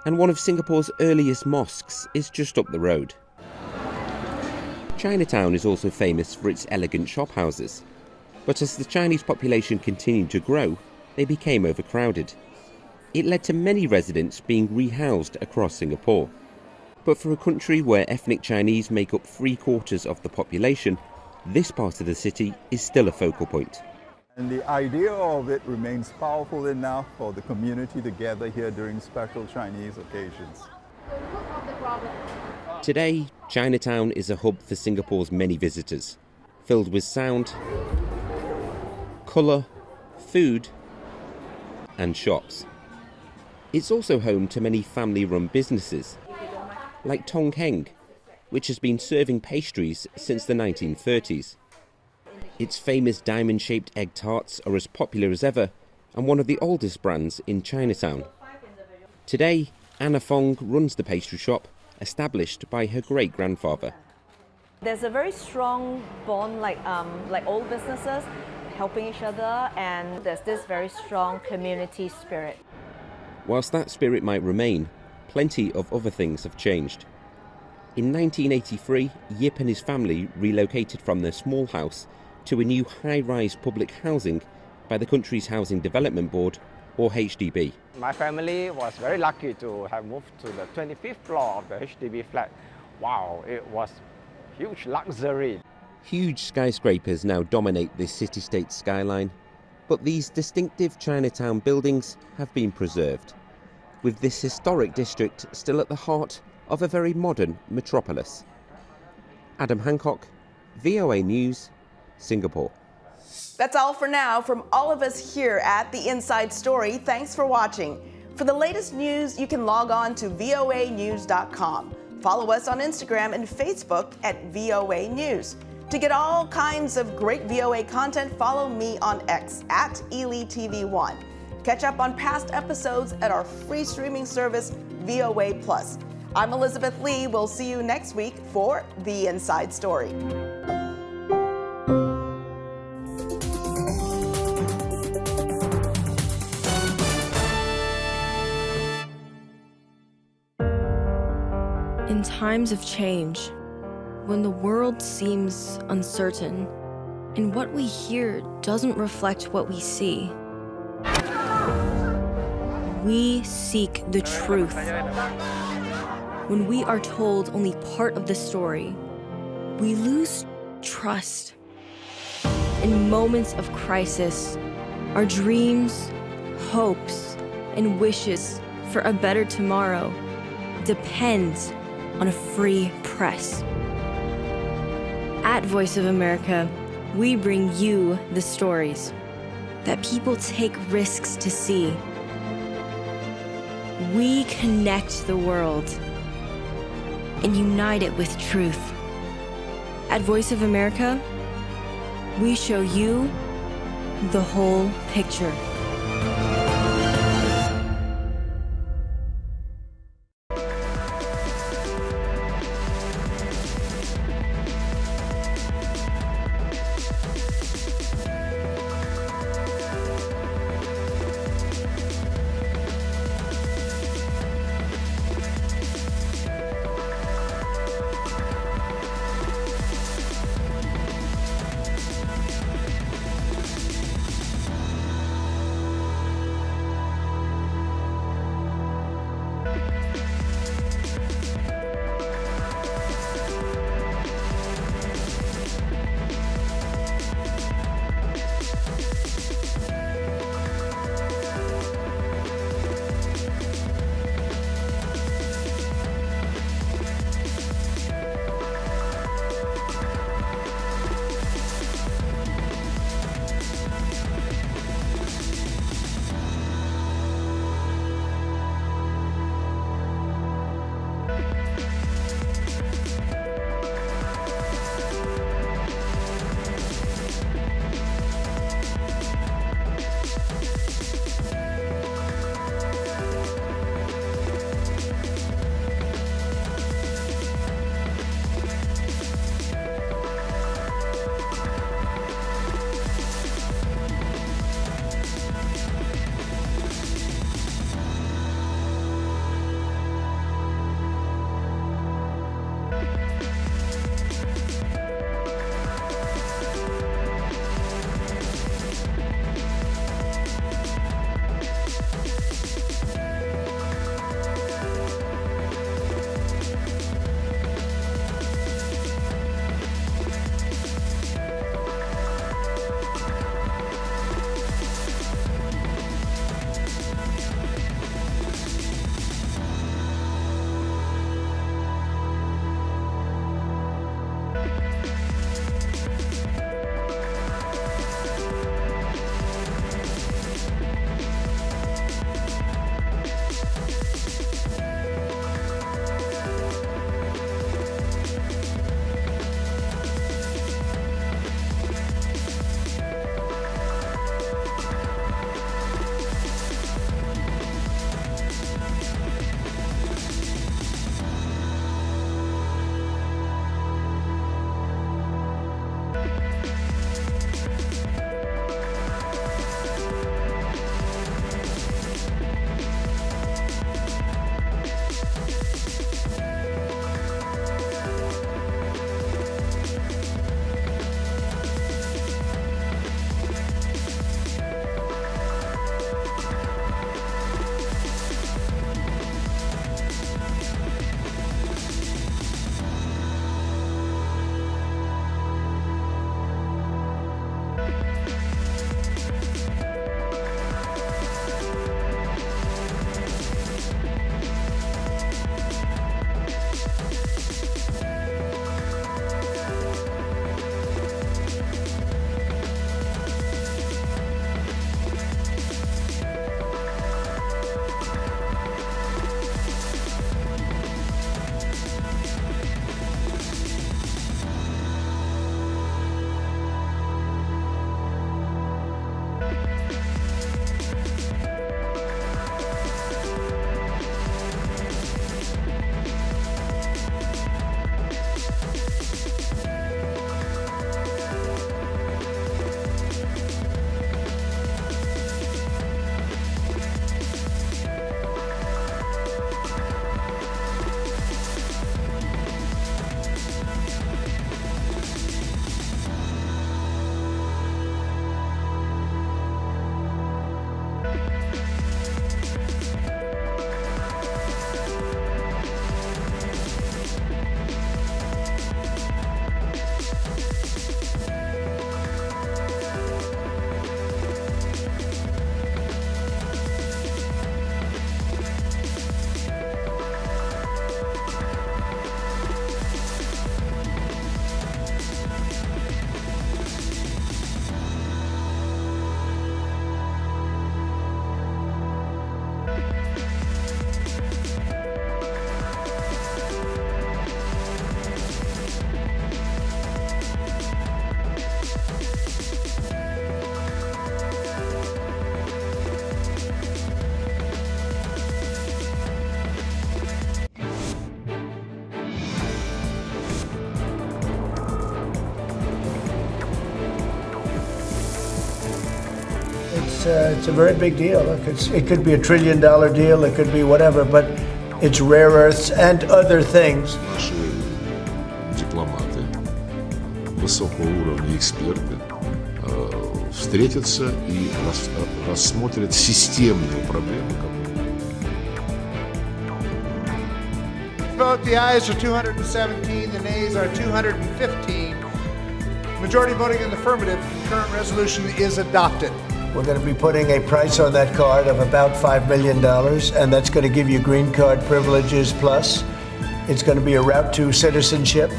and one of Singapore's earliest mosques is just up the road. Chinatown is also famous for its elegant shophouses, but as the Chinese population continued to grow, they became overcrowded. It led to many residents being rehoused across Singapore. But for a country where ethnic Chinese make up 3/4 of the population, this part of the city is still a focal point. And the idea of it remains powerful enough for the community to gather here during special Chinese occasions. Today, Chinatown is a hub for Singapore's many visitors, filled with sound, colour, food and shops. It's also home to many family-run businesses, like Tong Heng, which has been serving pastries since the 1930s. Its famous diamond-shaped egg tarts are as popular as ever and one of the oldest brands in Chinatown. Today, Anna Fong runs the pastry shop, established by her great-grandfather. There's a very strong bond, like old businesses helping each other, and there's this very strong community spirit. Whilst that spirit might remain, plenty of other things have changed. In 1983, Yip and his family relocated from their small house to a new high-rise public housing by the country's Housing Development Board, or HDB. My family was very lucky to have moved to the 25th floor of the HDB flat. Wow, it was huge luxury. Huge skyscrapers now dominate this city-state skyline, but these distinctive Chinatown buildings have been preserved, with this historic district still at the heart of a very modern metropolis. Adam Hancock, VOA News, Singapore. That's all for now from all of us here at The Inside Story. Thanks for watching. For the latest news, you can log on to voanews.com. Follow us on Instagram and Facebook at VOA News. To get all kinds of great VOA content, follow me on X at EliTV1. Catch up on past episodes at our free streaming service, VOA Plus. I'm Elizabeth Lee. We'll see you next week for The Inside Story. In times of change, when the world seems uncertain and what we hear doesn't reflect what we see, we seek the truth. When we are told only part of the story, we lose trust. In moments of crisis, our dreams, hopes, and wishes for a better tomorrow depends on a free press. At Voice of America, we bring you the stories that people take risks to see. We connect the world and unite it with truth. At Voice of America, we show you the whole picture. it's a very big deal. Look, it could be $1 trillion deal, it could be whatever, but it's rare earths and other things. Наши дипломаты, высокого уровня эксперты, встретятся и рассмотрят системные проблемы. Vote, the ayes are 217, the nays are 215. Majority voting in the affirmative, the current resolution is adopted. We're going to be putting a price on that card of about $5 million, and that's going to give you green card privileges plus. It's going to be a route to citizenship.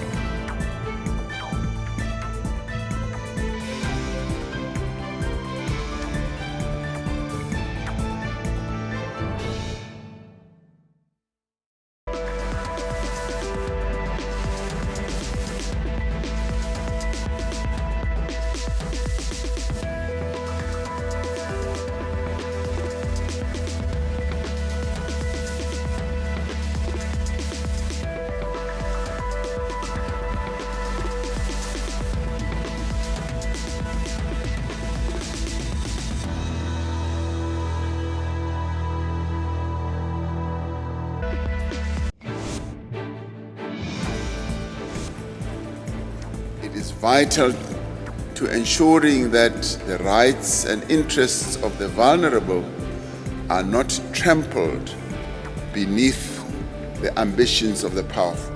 It is vital to ensuring that the rights and interests of the vulnerable are not trampled beneath the ambitions of the powerful.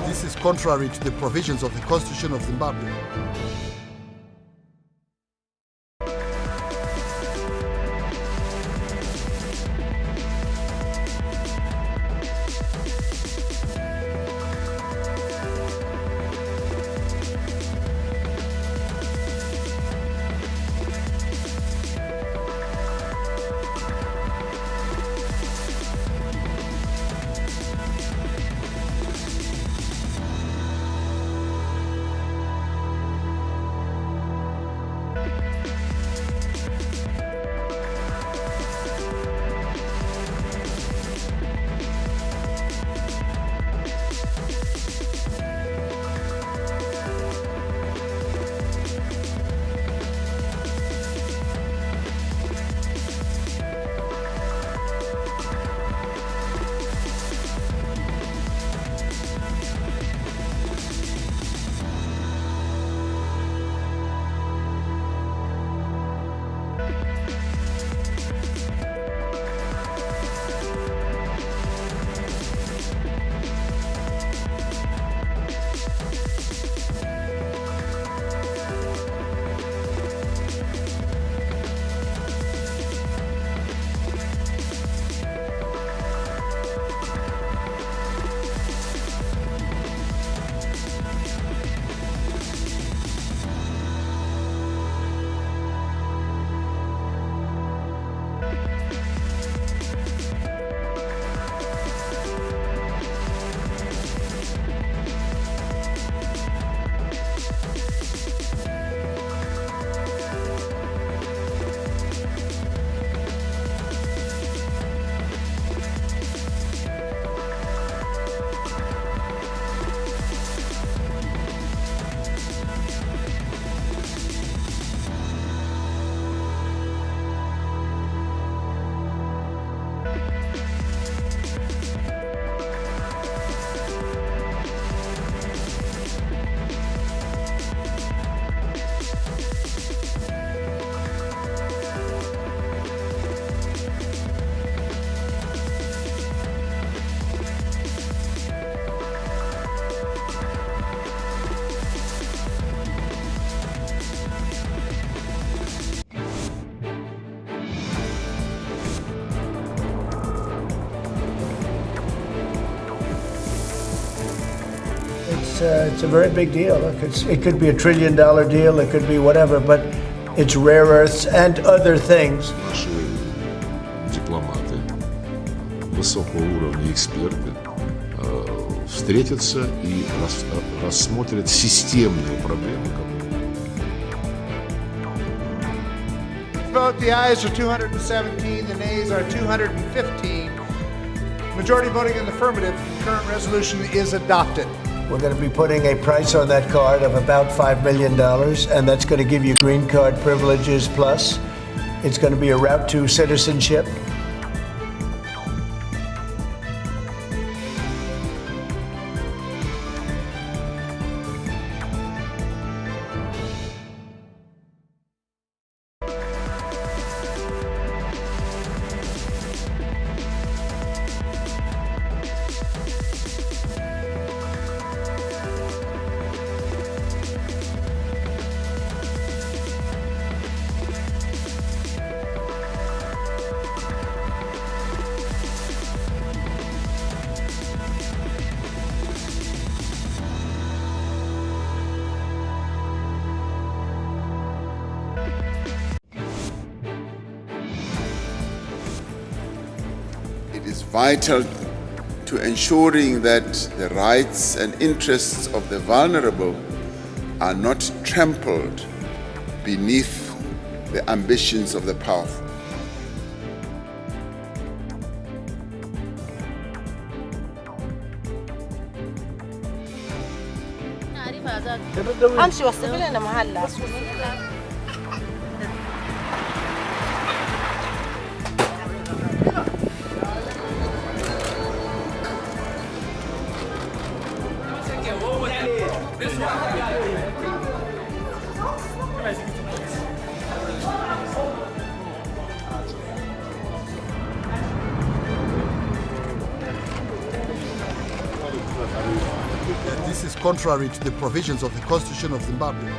This is contrary to the provisions of the Constitution of Zimbabwe. it's a very big deal. It could be $1 trillion deal, it could be whatever, but it's rare earths and other things. Наши дипломаты, высокого уровня эксперты встретятся и рассмотрят системные проблемы. Vote, the ayes are 217, the nays are 215. Majority voting in the affirmative, the current resolution is adopted. We're going to be putting a price on that card of about $5 million, and that's going to give you green card privileges plus. It's going to be a route to citizenship. It is vital to ensuring that the rights and interests of the vulnerable are not trampled beneath the ambitions of the powerful. امشي وصفي لنا محلة. This is contrary to the provisions of the Constitution of Zimbabwe.